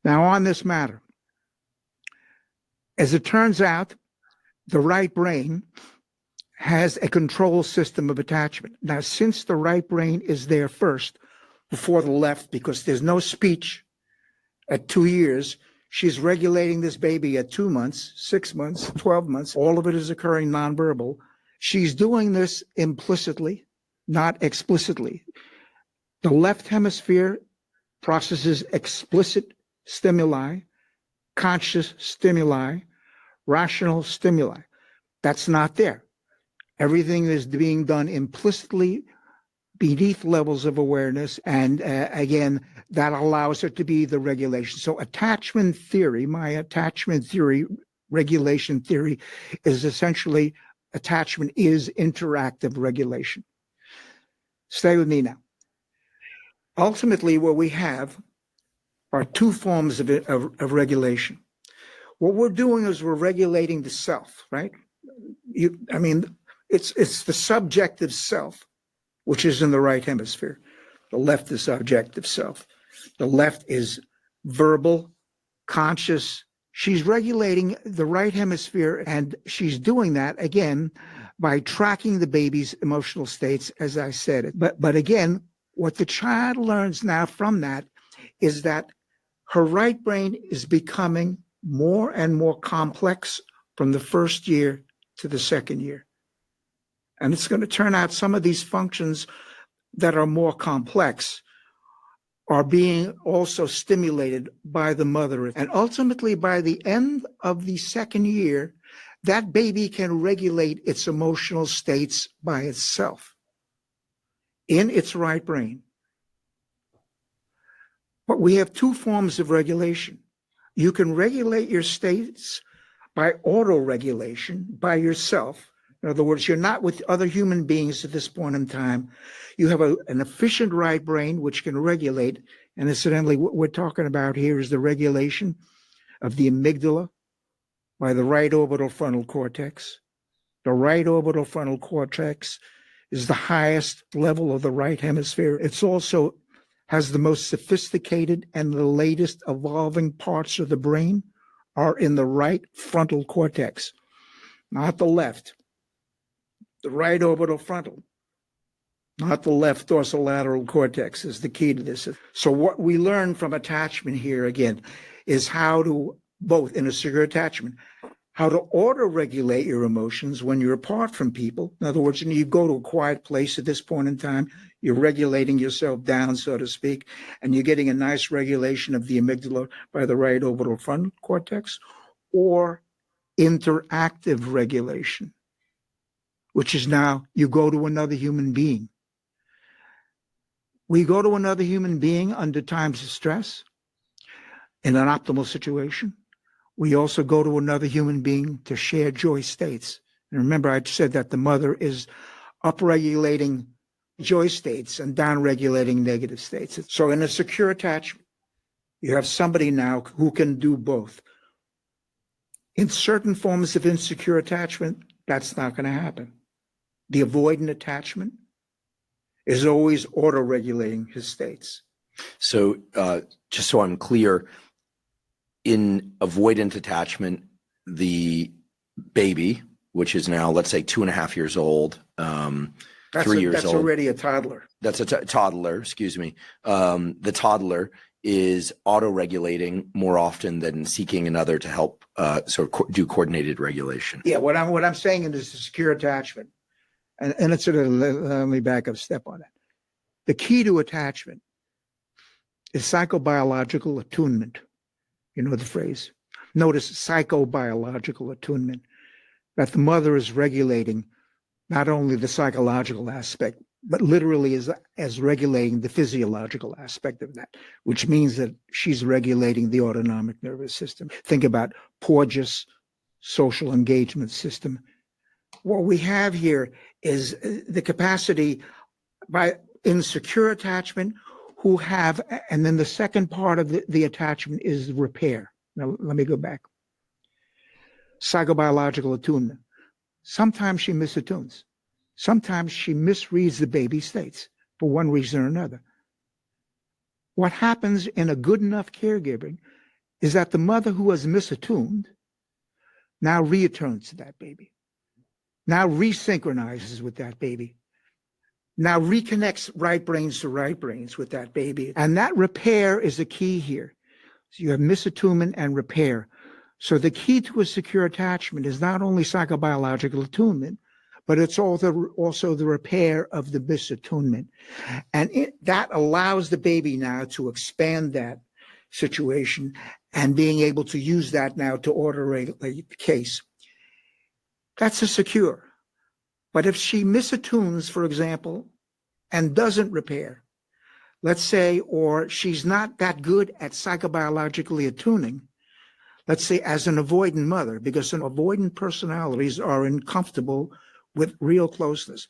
Now, on this matter, as it turns out, the right brain has a control system of attachment. Now, since the right brain is there first before the left, because there's no speech at 2 years, she's regulating this baby at 2 months, 6 months, 12 months. All of it is occurring nonverbal. She's doing this implicitly, not explicitly. The left hemisphere processes explicit stimuli, conscious stimuli, rational stimuli. That's not there. Everything is being done implicitly beneath levels of awareness. And again, that allows her to be the regulation. So attachment theory, my attachment theory, regulation theory, is essentially attachment is interactive regulation. Stay with me now. Ultimately, what we have are two forms of regulation. What we're doing is we're regulating the self, right? It's the subjective self, which is in the right hemisphere. The left is subjective self. The left is verbal, conscious. She's regulating the right hemisphere, and she's doing that, again, by tracking the baby's emotional states, as I said. But again, what the child learns now from that is that her right brain is becoming more and more complex from the first year to the second year. And it's going to turn out some of these functions that are more complex are being also stimulated by the mother. And ultimately, by the end of the second year, that baby can regulate its emotional states by itself in its right brain. But we have two forms of regulation. You can regulate your states by auto-regulation by yourself. In other words, you're not with other human beings at this point in time. You have an efficient right brain which can regulate. And incidentally, what we're talking about here is the regulation of the amygdala by the right orbital frontal cortex. The right orbital frontal cortex is the highest level of the right hemisphere. It's also has the most sophisticated and the latest evolving parts of the brain are in the right frontal cortex, not the left. The right orbital frontal, not the left dorsolateral cortex, is the key to this. So what we learn from attachment here, again, is how to, both in a secure attachment, how to auto-regulate your emotions when you're apart from people. In other words, you go to a quiet place at this point in time, you're regulating yourself down, so to speak, and you're getting a nice regulation of the amygdala by the right orbital frontal cortex, or interactive regulation, which is now you go to another human being. We go to another human being under times of stress in an optimal situation. We also go to another human being to share joy states. And remember, I said that the mother is upregulating joy states and downregulating negative states. So in a secure attachment, you have somebody now who can do both. In certain forms of insecure attachment, that's not going to happen. The avoidant attachment is always auto-regulating his states. So just so I'm clear, in avoidant attachment, the baby, which is now, let's say, 2.5 years old, 3 years that's old. already a toddler. That's a toddler, excuse me. The toddler is auto-regulating more often than seeking another to help do coordinated regulation. Yeah, what I'm saying is the secure attachment. And it's let me back up a step on that. The key to attachment is psychobiological attunement. You know the phrase. Notice psychobiological attunement, that the mother is regulating not only the psychological aspect, but literally as regulating the physiological aspect of that, which means that she's regulating the autonomic nervous system. Think about Porges' social engagement system. What we have here is the capacity in secure attachment who have, and then the second part of the attachment is repair. Now, let me go back. Psychobiological attunement. Sometimes she misattunes. Sometimes she misreads the baby states for one reason or another. What happens in a good enough caregiving is that the mother who has misattuned now returns to that baby, now resynchronizes with that baby, now reconnects right brains to right brains with that baby. And that repair is the key here. So you have misattunement and repair. So the key to a secure attachment is not only psychobiological attunement, but it's also the repair of the misattunement. And that allows the baby now to expand that situation and being able to use that now to auto-regulate the case. That's a secure. But if she misattunes, for example, and doesn't repair, let's say, or she's not that good at psychobiologically attuning, let's say as an avoidant mother, because avoidant personalities are uncomfortable with real closeness.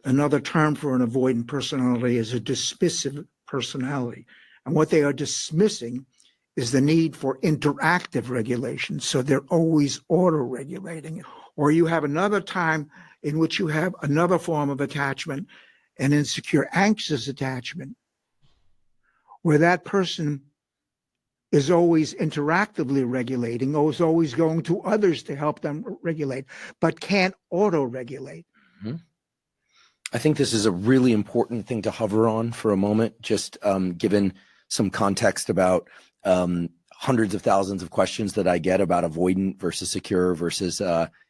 Another term for an avoidant personality is a dismissive personality. And what they are dismissing is the need for interactive regulation. So they're always auto-regulating it. Or you have another time in which you have another form of attachment, an insecure, anxious attachment, where that person is always interactively regulating, or is always going to others to help them regulate, but can't auto-regulate. Mm-hmm. I think this is a really important thing to hover on for a moment, just given some context about hundreds of thousands of questions that I get about avoidant versus secure versus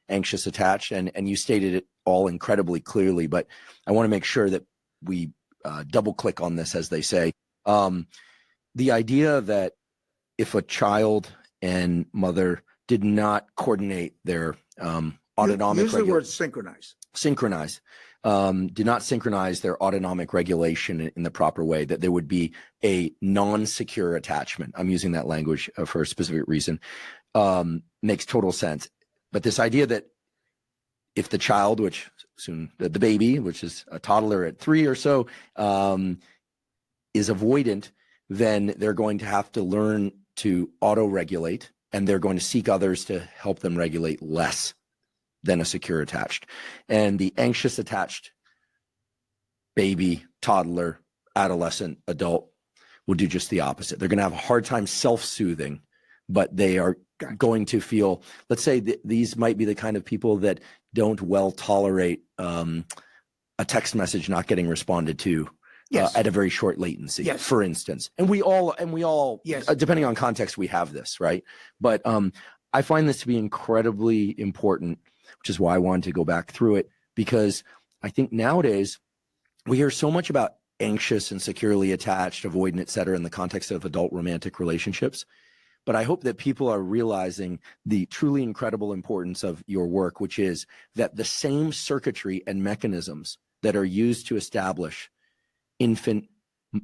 anxious attached. And you stated it all incredibly clearly, but I want to make sure that we double click on this, as they say. The idea that if a child and mother did not coordinate their autonomic use the word synchronize. do not synchronize their autonomic regulation in the proper way, that there would be a non-secure attachment. I'm using that language for a specific reason. Makes total sense. But this idea that if the child, which soon the baby, which is a toddler at 3 or so, is avoidant, then they're going to have to learn to auto-regulate, and they're going to seek others to help them regulate less than a secure attached. And the anxious attached baby, toddler, adolescent, adult will do just the opposite. They're going to have a hard time self-soothing, but they are going to feel, let's say these might be the kind of people that don't well tolerate a text message not getting responded to. Yes. At a very short latency, yes. For instance. And we all, yes. Depending on context, we have this, right? But I find this to be incredibly important, which is why I wanted to go back through it, because I think nowadays we hear so much about anxious and securely attached, avoidant, et cetera, in the context of adult romantic relationships. But I hope that people are realizing the truly incredible importance of your work, which is that the same circuitry and mechanisms that are used to establish infant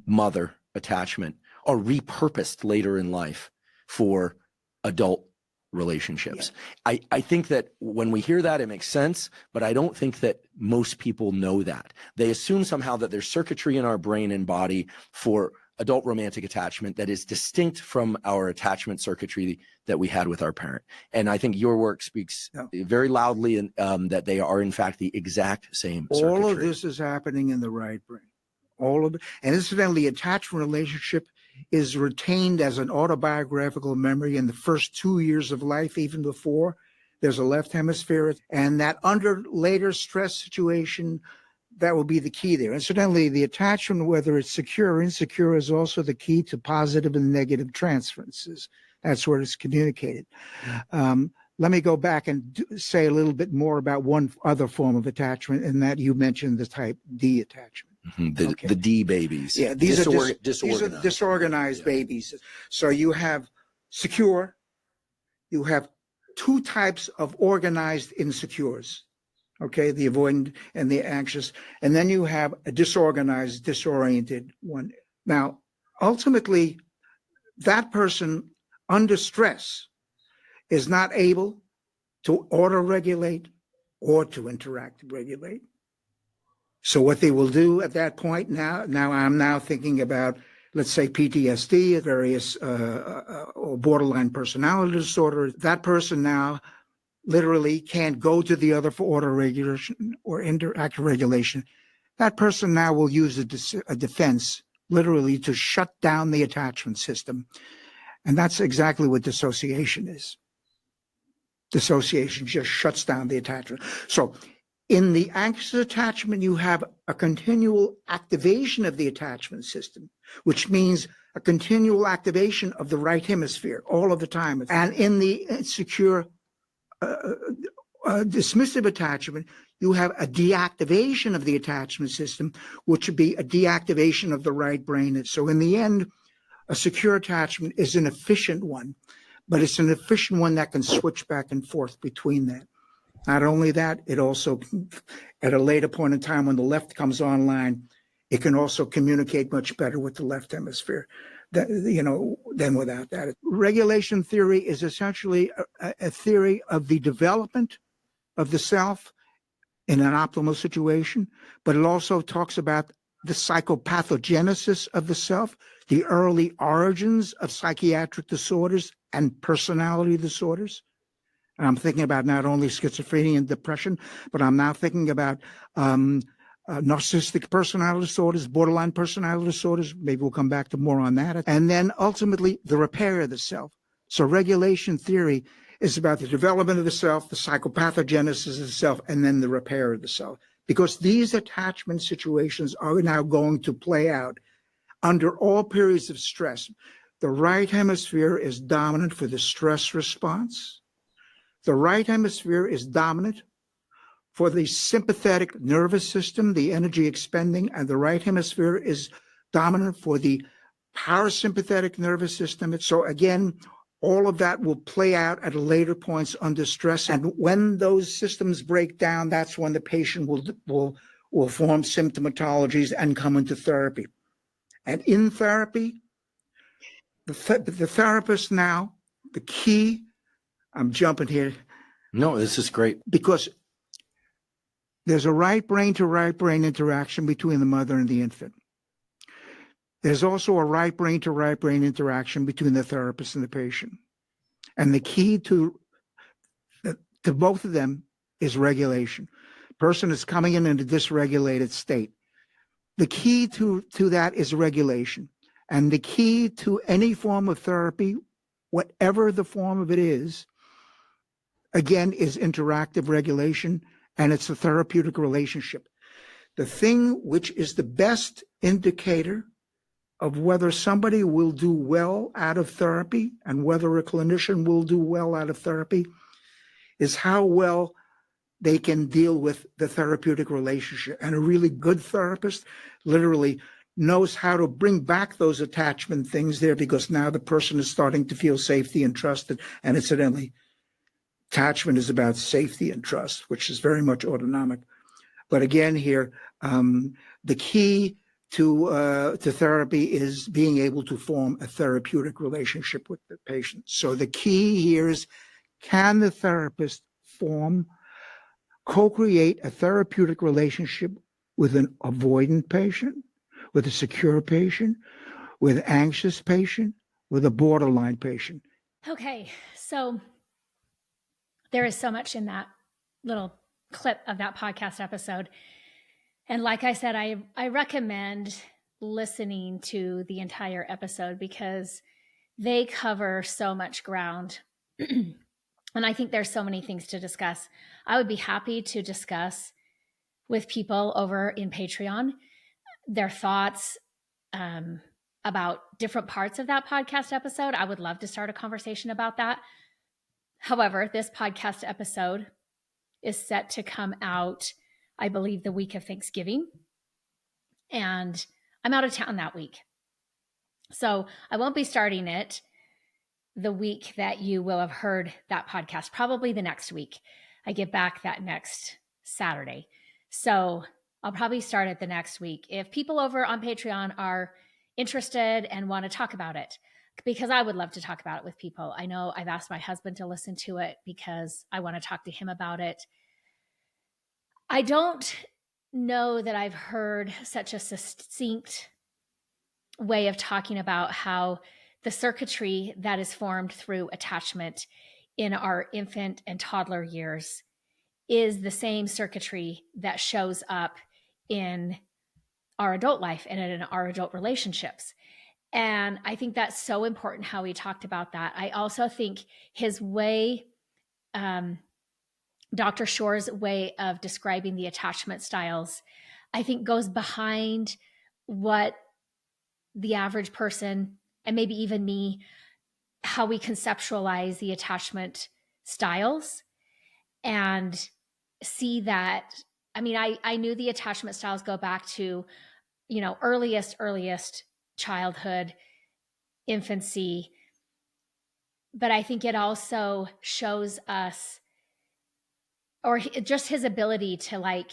mother attachment are repurposed later in life for adult relationships. Yeah. I think that when we hear that, it makes sense, but I don't think that most people know that. They assume somehow that there's circuitry in our brain and body for adult romantic attachment that is distinct from our attachment circuitry that we had with our parent. And I think your work speaks very loudly that they are in fact the exact same circuitry. All of this is happening in the right brain. All of it. And incidentally, attachment relationship is retained as an autobiographical memory in the first 2 years of life, even before there's a left hemisphere. And that under later stress situation, that will be the key there. Incidentally, the attachment, whether it's secure or insecure, is also the key to positive and negative transferences. That's where it's communicated. Let me go back and say a little bit more about one other form of attachment, and that you mentioned the type D attachment. Mm-hmm. The D babies. Yeah, these are disorganized babies. So you have secure, you have two types of organized insecures, okay, the avoidant and the anxious, and then you have a disorganized, disoriented one. Now, ultimately, that person under stress is not able to auto-regulate or to interact regulate. So what they will do at that point now I'm now thinking about, let's say, PTSD, various or borderline personality disorder. That person now literally can't go to the other for auto-regulation or interact regulation. That person now will use a defense literally to shut down the attachment system. And that's exactly what dissociation is. Dissociation just shuts down the attachment. So in the anxious attachment, you have a continual activation of the attachment system, which means a continual activation of the right hemisphere all of the time. And in the insecure, dismissive attachment, you have a deactivation of the attachment system, which would be a deactivation of the right brain. So in the end, a secure attachment is an efficient one, but it's an efficient one that can switch back and forth between that. Not only that, it also, at a later point in time when the left comes online, it can also communicate much better with the left hemisphere than without that. Regulation theory is essentially a theory of the development of the self in an optimal situation, but it also talks about the psychopathogenesis of the self, the early origins of psychiatric disorders and personality disorders. And I'm thinking about not only schizophrenia and depression, but I'm now thinking about narcissistic personality disorders, borderline personality disorders. Maybe we'll come back to more on that. And then ultimately the repair of the self. So regulation theory is about the development of the self, the psychopathogenesis of the self, and then the repair of the self. Because these attachment situations are now going to play out under all periods of stress. The right hemisphere is dominant for the stress response. The right hemisphere is dominant for the sympathetic nervous system, the energy expending, and the right hemisphere is dominant for the parasympathetic nervous system. So again, all of that will play out at later points under stress. And when those systems break down, that's when the patient will will form symptomatologies and come into therapy. And in therapy, the therapist now, the key, I'm jumping here. No, this is great. Because there's a right brain to right brain interaction between the mother and the infant. There's also a right brain to right brain interaction between the therapist and the patient. And the key to both of them is regulation. Person is coming in a dysregulated state. The key to that is regulation. And the key to any form of therapy, whatever the form of it is, again, is interactive regulation, and it's a therapeutic relationship. The thing which is the best indicator of whether somebody will do well out of therapy and whether a clinician will do well out of therapy is how well they can deal with the therapeutic relationship. And a really good therapist literally knows how to bring back those attachment things there, because now the person is starting to feel safety and trusted. And incidentally, attachment is about safety and trust, which is very much autonomic. But again, here, the key to therapy is being able to form a therapeutic relationship with the patient. So the key here is, can the therapist co-create a therapeutic relationship with an avoidant patient, with a secure patient, with an anxious patient, with a borderline patient? Okay, so there is so much in that little clip of that podcast episode. And like I said, I recommend listening to the entire episode because they cover so much ground. And I think there's so many things to discuss. I would be happy to discuss with people over in Patreon their thoughts about different parts of that podcast episode. I would love to start a conversation about that. However, this podcast episode is set to come out, I believe, the week of Thanksgiving. And I'm out of town that week. So I won't be starting it the week that you will have heard that podcast, probably the next week. I get back that next Saturday. So I'll probably start it the next week. If people over on Patreon are interested and want to talk about it, because I would love to talk about it with people. I know I've asked my husband to listen to it because I want to talk to him about it. I don't know that I've heard such a succinct way of talking about how the circuitry that is formed through attachment in our infant and toddler years is the same circuitry that shows up in our adult life and in our adult relationships. And I think that's so important how he talked about that. I also think his way, Dr. Shore's way of describing the attachment styles, I think goes behind what the average person, and maybe even me, how we conceptualize the attachment styles and see that. I mean, I knew the attachment styles go back to, earliest childhood, infancy. But I think it also shows us, or just his ability to,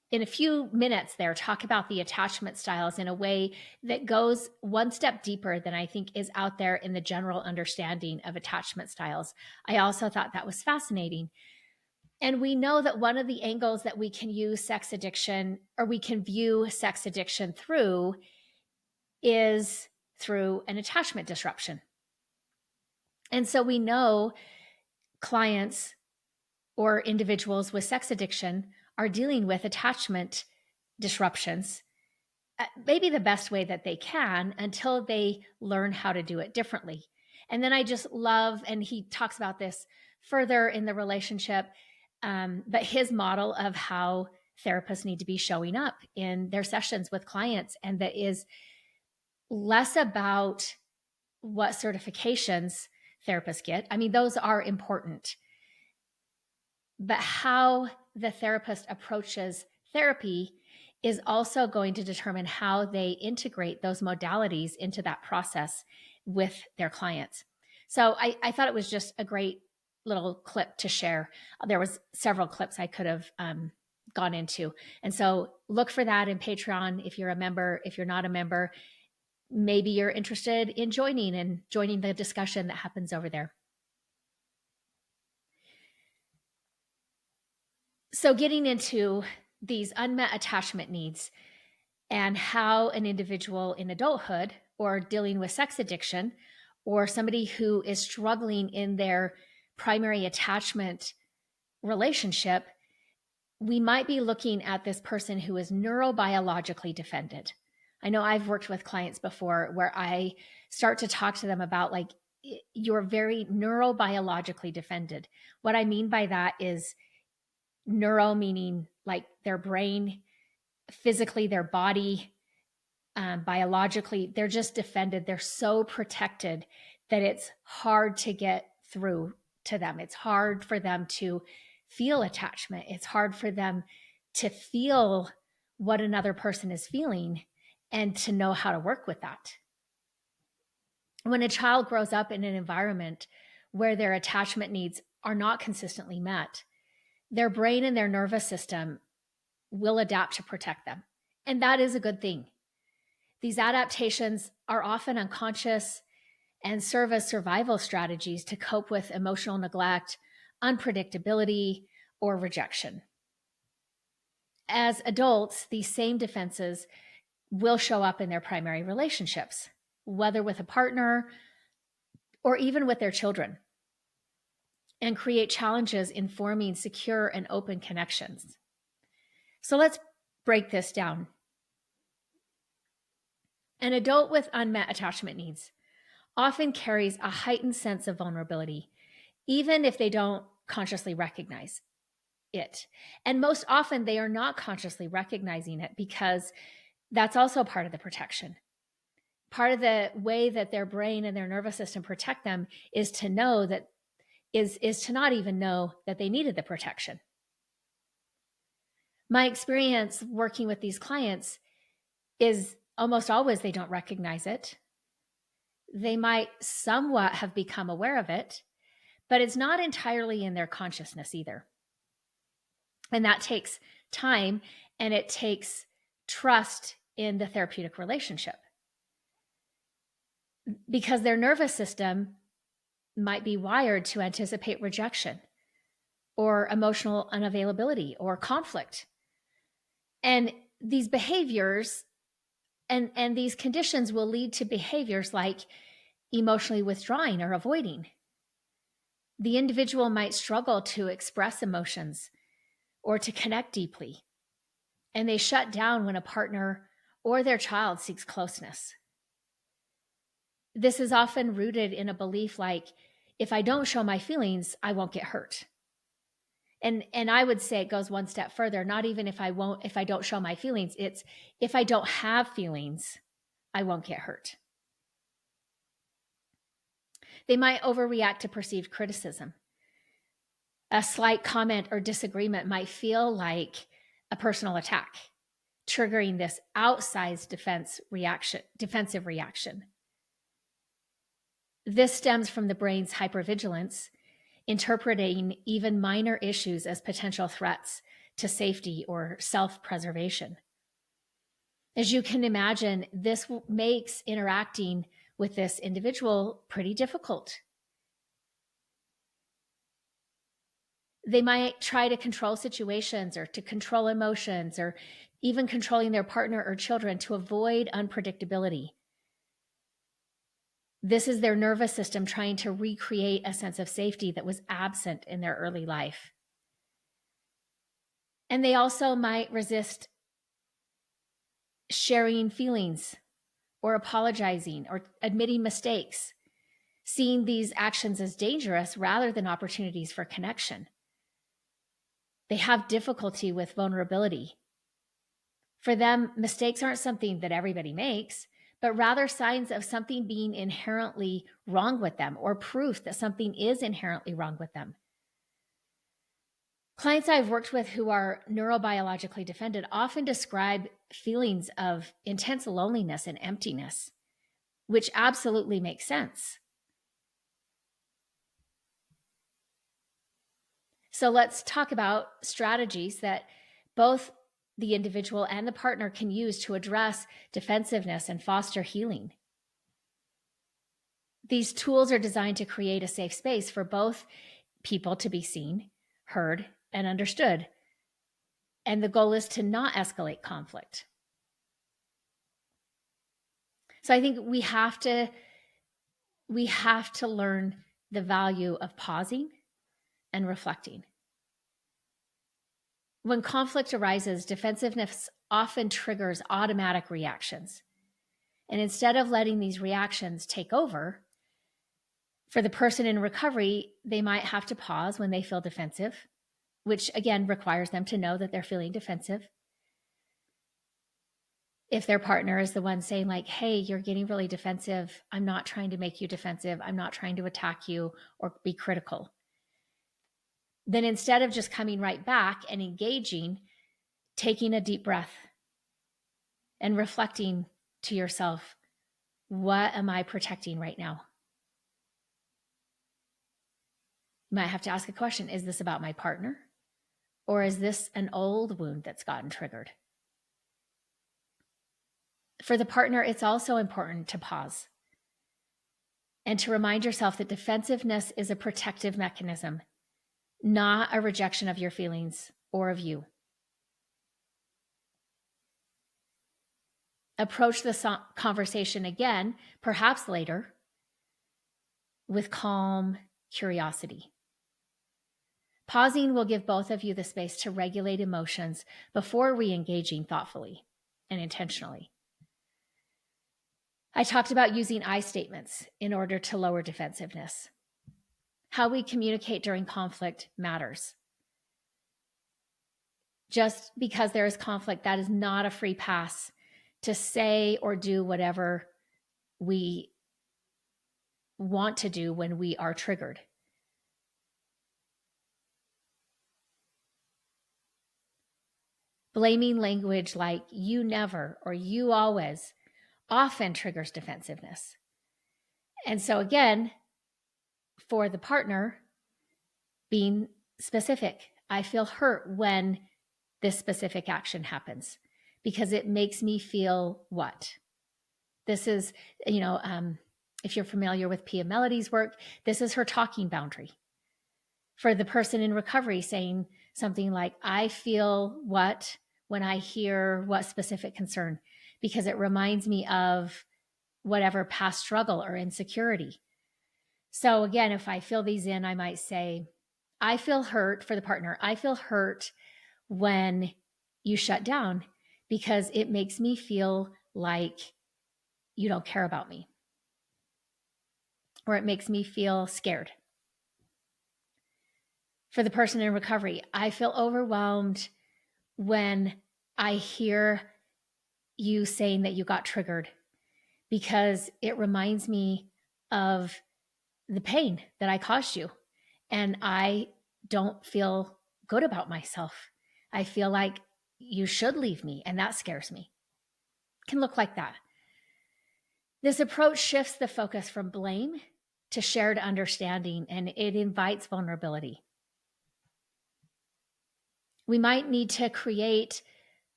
in a few minutes there, talk about the attachment styles in a way that goes one step deeper than I think is out there in the general understanding of attachment styles. I also thought that was fascinating. And we know that one of the angles that we can use sex addiction, or we can view sex addiction through, is through an attachment disruption. And so we know clients or individuals with sex addiction are dealing with attachment disruptions, maybe the best way that they can, until they learn how to do it differently. And then I just love, and he talks about this further in the relationship, but his model of how therapists need to be showing up in their sessions with clients, and that is less about what certifications therapists get. I mean, those are important, but how the therapist approaches therapy is also going to determine how they integrate those modalities into that process with their clients. So I thought it was just a great little clip to share. There was several clips I could have gone into. And so look for that in Patreon if you're a member. If you're not a member, maybe you're interested in joining the discussion that happens over there. So getting into these unmet attachment needs and how an individual in adulthood or dealing with sex addiction or somebody who is struggling in their primary attachment relationship, we might be looking at this person who is neurobiologically defended. I know I've worked with clients before where I start to talk to them about like, you're very neurobiologically defended. What I mean by that is neuro meaning like their brain, physically their body, biologically, they're just defended. They're so protected that it's hard to get through to them. It's hard for them to feel attachment. It's hard for them to feel what another person is feeling and to know how to work with that. When a child grows up in an environment where their attachment needs are not consistently met, their brain and their nervous system will adapt to protect them. And that is a good thing. These adaptations are often unconscious and serve as survival strategies to cope with emotional neglect, unpredictability, or rejection. As adults, these same defenses will show up in their primary relationships, whether with a partner or even with their children, and create challenges in forming secure and open connections. So let's break this down. An adult with unmet attachment needs often carries a heightened sense of vulnerability, even if they don't consciously recognize it. And most often they are not consciously recognizing it because that's also part of the protection. Part of the way that their brain and their nervous system protect them is to know that is to not even know that they needed the protection. My experience working with these clients is almost always they don't recognize it. They might somewhat have become aware of it, but it's not entirely in their consciousness either. And that takes time and it takes trust in the therapeutic relationship. Because their nervous system might be wired to anticipate rejection or emotional unavailability or conflict. And these behaviors and these conditions will lead to behaviors like emotionally withdrawing or avoiding. The individual might struggle to express emotions or to connect deeply, and they shut down when a partner or their child seeks closeness. This is often rooted in a belief like, if I don't show my feelings, I won't get hurt. And I would say it goes one step further, not even if I don't show my feelings, it's if I don't have feelings, I won't get hurt. They might overreact to perceived criticism. A slight comment or disagreement might feel like a personal attack, triggering this outsized defensive reaction. This stems from the brain's hypervigilance, interpreting even minor issues as potential threats to safety or self-preservation. As you can imagine, this makes interacting with this individual pretty difficult. They might try to control situations or to control emotions or even controlling their partner or children to avoid unpredictability. This is their nervous system trying to recreate a sense of safety that was absent in their early life. And they also might resist sharing feelings or apologizing or admitting mistakes, seeing these actions as dangerous rather than opportunities for connection. They have difficulty with vulnerability. For them, mistakes aren't something that everybody makes, but rather signs of something being inherently wrong with them or proof that something is inherently wrong with them. Clients I've worked with who are neurobiologically defended often describe feelings of intense loneliness and emptiness, which absolutely makes sense. So let's talk about strategies that both the individual and the partner can use to address defensiveness and foster healing. These tools are designed to create a safe space for both people to be seen, heard, and understood. And the goal is to not escalate conflict. So I think we have to learn the value of pausing and reflecting. When conflict arises, defensiveness often triggers automatic reactions. And instead of letting these reactions take over, for the person in recovery, they might have to pause when they feel defensive, which again requires them to know that they're feeling defensive. If their partner is the one saying like, hey, you're getting really defensive, I'm not trying to make you defensive, I'm not trying to attack you or be critical. Then instead of just coming right back and engaging, taking a deep breath and reflecting to yourself, what am I protecting right now? You might have to ask a question. Is this about my partner? Or is this an old wound that's gotten triggered? For the partner, it's also important to pause and to remind yourself that defensiveness is a protective mechanism, not a rejection of your feelings or of you. Approach the conversation again, perhaps later, with calm curiosity. Pausing will give both of you the space to regulate emotions before re-engaging thoughtfully and intentionally. I talked about using I statements in order to lower defensiveness. How we communicate during conflict matters. Just because there is conflict, that is not a free pass to say or do whatever we want to do when we are triggered. Blaming language like you never or you always often triggers defensiveness. And so again, for the partner, being specific. I feel hurt when this specific action happens because it makes me feel what? This is, if you're familiar with Pia Melody's work, this is her talking boundary. For the person in recovery saying something like, I feel what when I hear what specific concern, because it reminds me of whatever past struggle or insecurity. So again, if I fill these in, I might say, I feel hurt for the partner. I feel hurt when you shut down because it makes me feel like you don't care about me, or it makes me feel scared. For the person in recovery, I feel overwhelmed when I hear you saying that you got triggered because it reminds me of the pain that I caused you. And I don't feel good about myself. I feel like you should leave me, and that scares me. It can look like that. This approach shifts the focus from blame to shared understanding, and it invites vulnerability. We might need to create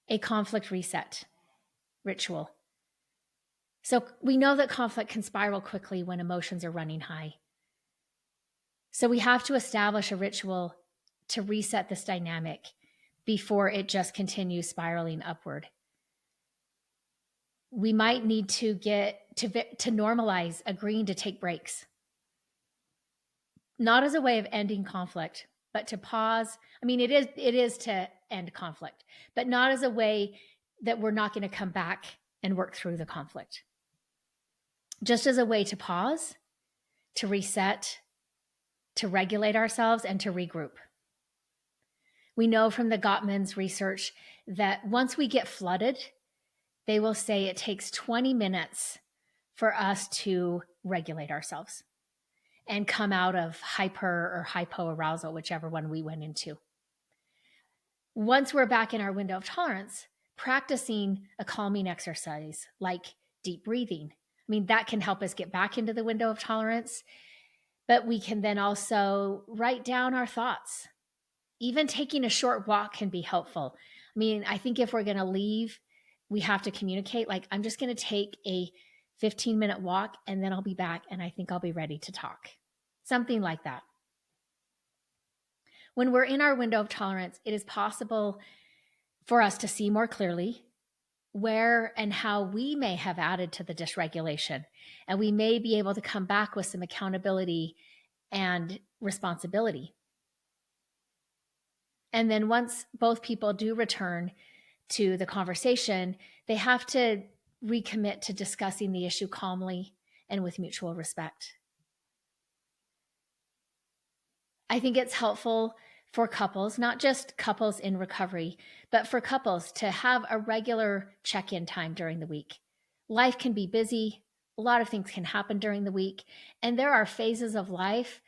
a conflict reset ritual. So we know that conflict can spiral quickly when emotions are running high. So we have to establish a ritual to reset this dynamic before it just continues spiraling upward. We might need to get to normalize agreeing to take breaks, not as a way of ending conflict, but to pause. I mean, it is to end conflict, but not as a way that we're not going to come back and work through the conflict. Just as a way to pause, to reset, to regulate ourselves, and to regroup. We know from the Gottman's research that once we get flooded, they will say it takes 20 minutes for us to regulate ourselves and come out of hyper or hypoarousal, whichever one we went into. Once we're back in our window of tolerance, practicing a calming exercise like deep breathing, I mean, that can help us get back into the window of tolerance, but we can then also write down our thoughts. Even taking a short walk can be helpful. I mean, I think if we're going to leave, we have to communicate. Like, I'm just going to take a 15-minute walk and then I'll be back and I think I'll be ready to talk. Something like that. When we're in our window of tolerance, it is possible for us to see more clearly where and how we may have added to the dysregulation. And we may be able to come back with some accountability and responsibility. And then once both people do return to the conversation, they have to recommit to discussing the issue calmly and with mutual respect. I think it's helpful for couples, not just couples in recovery, but for couples to have a regular check-in time during the week. Life can be busy. A lot of things can happen during the week. And there are phases of life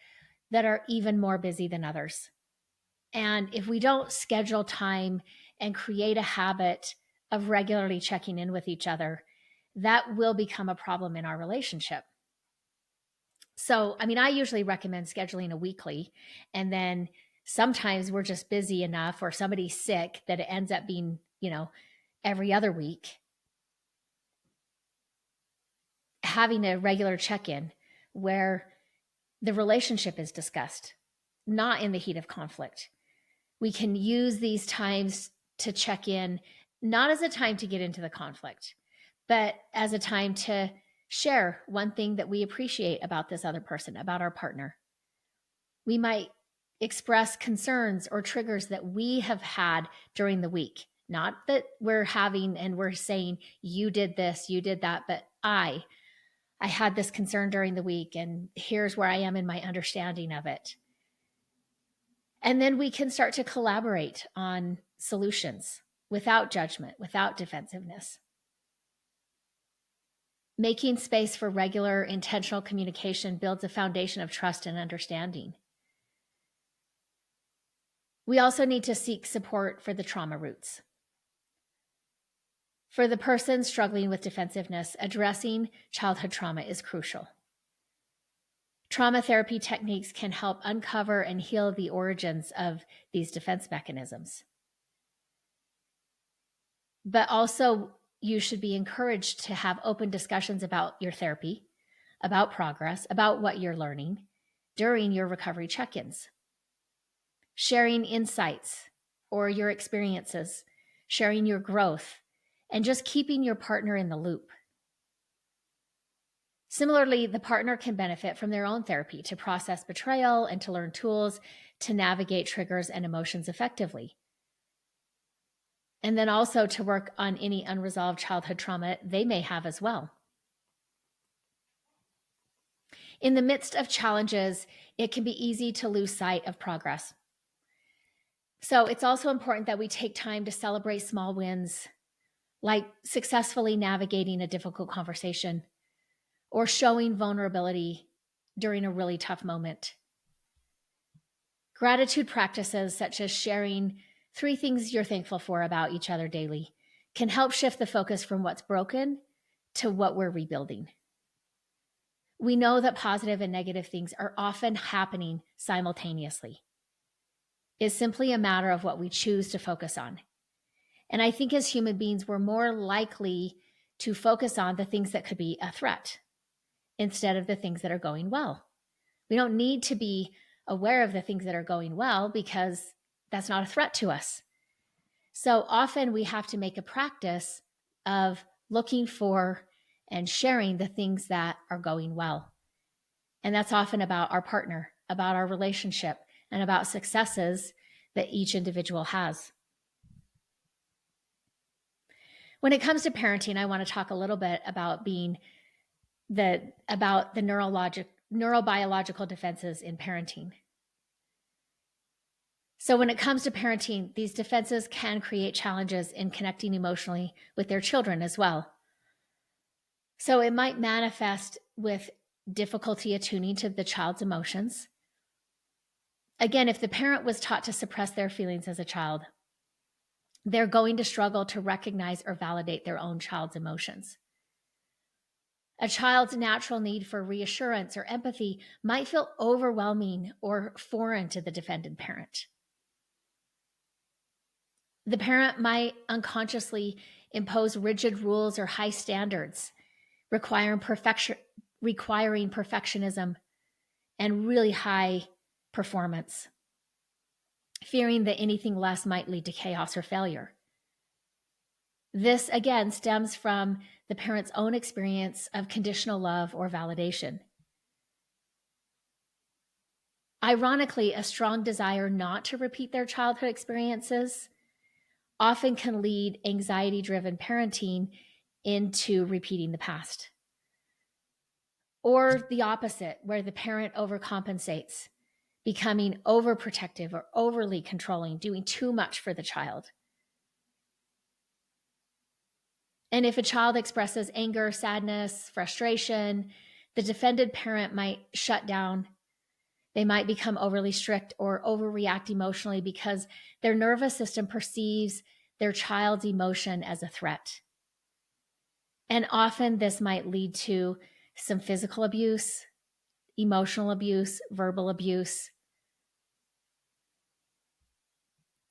that are even more busy than others. And if we don't schedule time and create a habit of regularly checking in with each other, that will become a problem in our relationship. So, I mean, I usually recommend scheduling a weekly, and then sometimes we're just busy enough or somebody's sick that it ends up being, every other week. Having a regular check-in where the relationship is discussed, not in the heat of conflict. We can use these times to check in, not as a time to get into the conflict, but as a time to share one thing that we appreciate about this other person, about our partner. We might express concerns or triggers that we have had during the week. Not that we're having and we're saying, you did this, you did that, but I had this concern during the week, and here's where I am in my understanding of it. And then we can start to collaborate on solutions without judgment, without defensiveness. Making space for regular, intentional communication builds a foundation of trust and understanding. We also need to seek support for the trauma roots. For the person struggling with defensiveness, addressing childhood trauma is crucial. Trauma therapy techniques can help uncover and heal the origins of these defense mechanisms. But also, you should be encouraged to have open discussions about your therapy, about progress, about what you're learning during your recovery check-ins. Sharing insights or your experiences, sharing your growth, and just keeping your partner in the loop. Similarly, the partner can benefit from their own therapy to process betrayal and to learn tools to navigate triggers and emotions effectively. And then also to work on any unresolved childhood trauma they may have as well. In the midst of challenges, it can be easy to lose sight of progress. So it's also important that we take time to celebrate small wins, like successfully navigating a difficult conversation or showing vulnerability during a really tough moment. Gratitude practices such as sharing 3 things you're thankful for about each other daily can help shift the focus from what's broken to what we're rebuilding. We know that positive and negative things are often happening simultaneously. It's simply a matter of what we choose to focus on. And I think as human beings, we're more likely to focus on the things that could be a threat instead of the things that are going well. We don't need to be aware of the things that are going well because that's not a threat to us. So often we have to make a practice of looking for and sharing the things that are going well. And that's often about our partner, about our relationship, and about successes that each individual has. When it comes to parenting, I want to talk a little bit about the neurobiological defenses in parenting. So when it comes to parenting, these defenses can create challenges in connecting emotionally with their children as well. So it might manifest with difficulty attuning to the child's emotions. Again, if the parent was taught to suppress their feelings as a child, they're going to struggle to recognize or validate their own child's emotions. A child's natural need for reassurance or empathy might feel overwhelming or foreign to the defended parent. The parent might unconsciously impose rigid rules or high standards, requiring perfectionism and really high performance, fearing that anything less might lead to chaos or failure. This, again, stems from the parent's own experience of conditional love or validation. Ironically, a strong desire not to repeat their childhood experiences often can lead anxiety-driven parenting into repeating the past. Or the opposite, where the parent overcompensates, becoming overprotective or overly controlling, doing too much for the child. And if a child expresses anger, sadness, frustration, the defended parent might shut down. They might become overly strict or overreact emotionally because their nervous system perceives their child's emotion as a threat. And often this might lead to some physical abuse, emotional abuse, verbal abuse.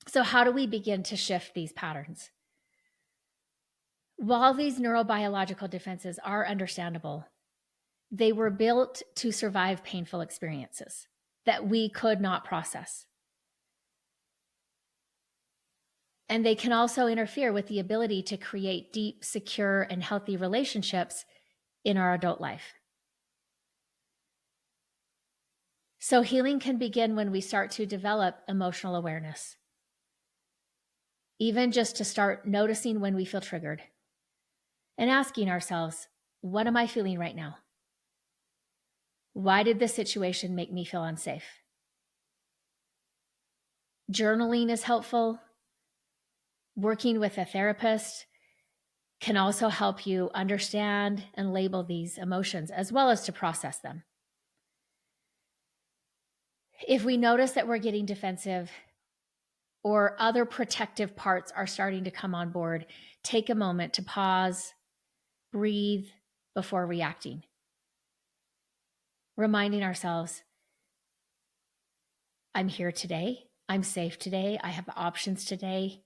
So how do we begin to shift these patterns? While these neurobiological defenses are understandable, they were built to survive painful experiences that we could not process. And they can also interfere with the ability to create deep, secure, and healthy relationships in our adult life. So healing can begin when we start to develop emotional awareness. Even just to start noticing when we feel triggered and asking ourselves, what am I feeling right now? Why did this situation make me feel unsafe? Journaling is helpful. Working with a therapist can also help you understand and label these emotions as well as to process them. If we notice that we're getting defensive or other protective parts are starting to come on board, take a moment to pause, breathe before reacting. Reminding ourselves, I'm here today. I'm safe today. I have options today.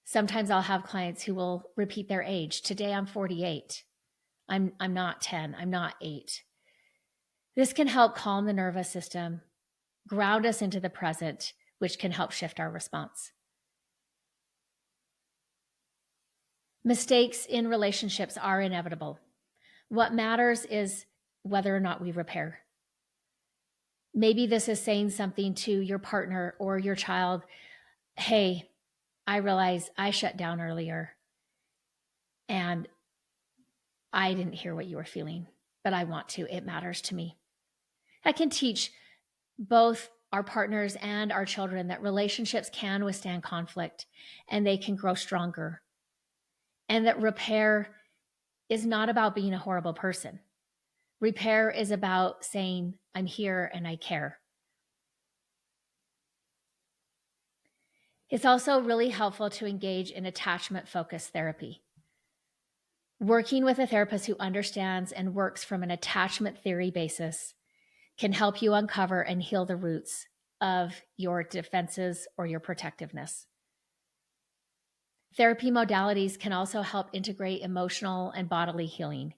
Sometimes I'll have clients who will repeat their age. Today I'm 48. I'm not 10. I'm not 8. This can help calm the nervous system, ground us into the present, which can help shift our response. Mistakes in relationships are inevitable. What matters is whether or not we repair. Maybe this is saying something to your partner or your child. Hey, I realize I shut down earlier and I didn't hear what you were feeling, but I want to. It matters to me. I can teach both our partners and our children that relationships can withstand conflict and they can grow stronger. And that repair is not about being a horrible person. Repair is about saying, I'm here and I care. It's also really helpful to engage in attachment-focused therapy. Working with a therapist who understands and works from an attachment theory basis can help you uncover and heal the roots of your defenses or your protectiveness. Therapy modalities can also help integrate emotional and bodily healing.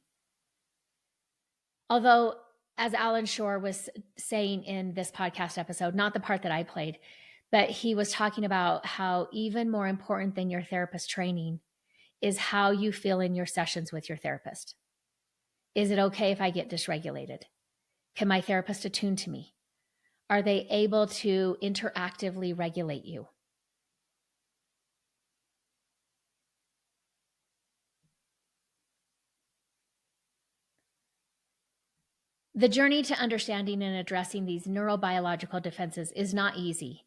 Although, as Alan Shore was saying in this podcast episode, not the part that I played, but he was talking about how even more important than your therapist training is how you feel in your sessions with your therapist. Is it okay if I get dysregulated? Can my therapist attune to me? Are they able to interactively regulate you? The journey to understanding and addressing these neurobiological defenses is not easy,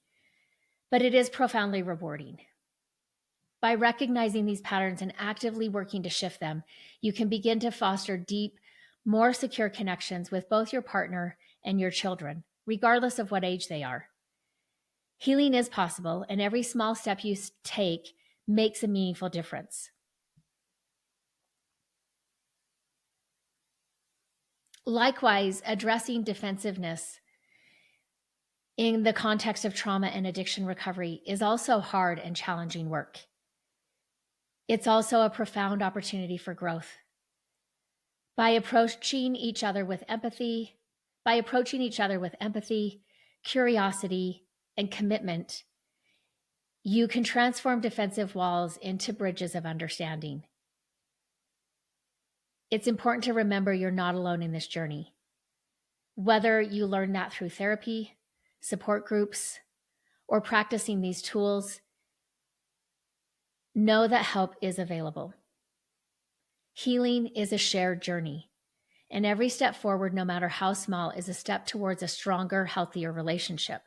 but it is profoundly rewarding. By recognizing these patterns and actively working to shift them, you can begin to foster deep, more secure connections with both your partner and your children, regardless of what age they are. Healing is possible, and every small step you take makes a meaningful difference. Likewise, addressing defensiveness in the context of trauma and addiction recovery is also hard and challenging work. It's also a profound opportunity for growth. By approaching each other with empathy, curiosity, and commitment, you can transform defensive walls into bridges of understanding. It's important to remember you're not alone in this journey. Whether you learn that through therapy, support groups, or practicing these tools, know that help is available. Healing is a shared journey, and every step forward, no matter how small, is a step towards a stronger, healthier relationship.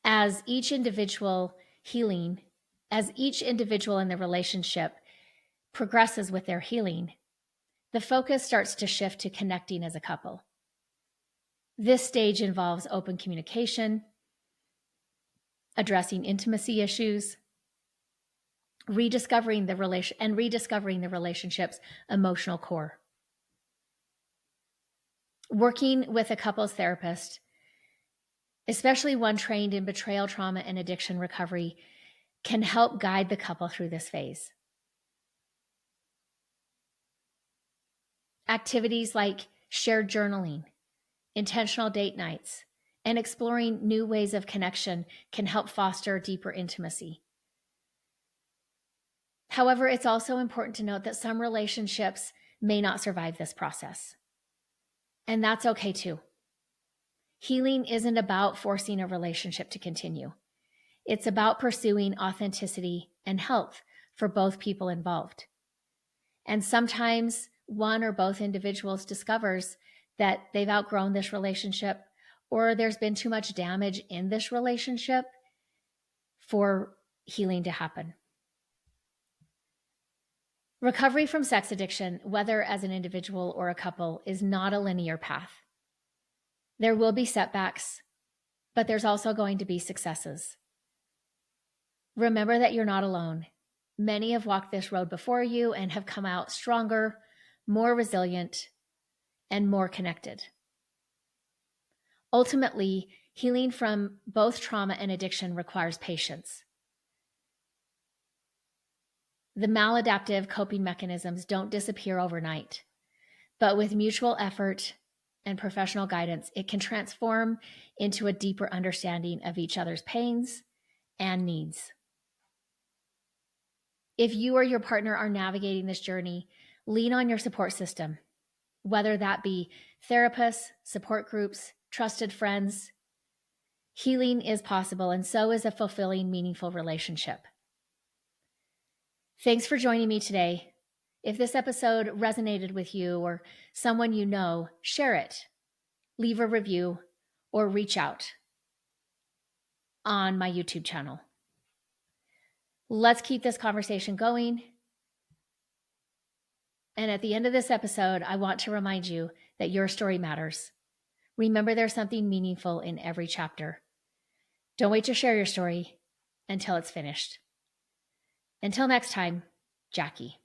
As each individual in the relationship progresses with their healing, the focus starts to shift to connecting as a couple. This stage involves open communication, addressing intimacy issues, rediscovering the relationship's emotional core. Working with a couples therapist, especially one trained in betrayal, trauma, and addiction recovery, can help guide the couple through this phase. Activities like shared journaling, intentional date nights, and exploring new ways of connection can help foster deeper intimacy. However, it's also important to note that some relationships may not survive this process. And that's okay too. Healing isn't about forcing a relationship to continue. It's about pursuing authenticity and health for both people involved. And sometimes one or both individuals discovers that they've outgrown this relationship, or there's been too much damage in this relationship for healing to happen. Recovery from sex addiction, whether as an individual or a couple, is not a linear path. There will be setbacks, but there's also going to be successes. Remember that you're not alone. Many have walked this road before you and have come out stronger, more resilient, and more connected. Ultimately, healing from both trauma and addiction requires patience. The maladaptive coping mechanisms don't disappear overnight, but with mutual effort and professional guidance, it can transform into a deeper understanding of each other's pains and needs. If you or your partner are navigating this journey, lean on your support system, whether that be therapists, support groups, trusted friends. Healing is possible, and so is a fulfilling, meaningful relationship. Thanks for joining me today. If this episode resonated with you or someone you know, share it, leave a review, or reach out on my YouTube channel. Let's keep this conversation going. And at the end of this episode, I want to remind you that your story matters. Remember, there's something meaningful in every chapter. Don't wait to share your story until it's finished. Until next time, Jackie.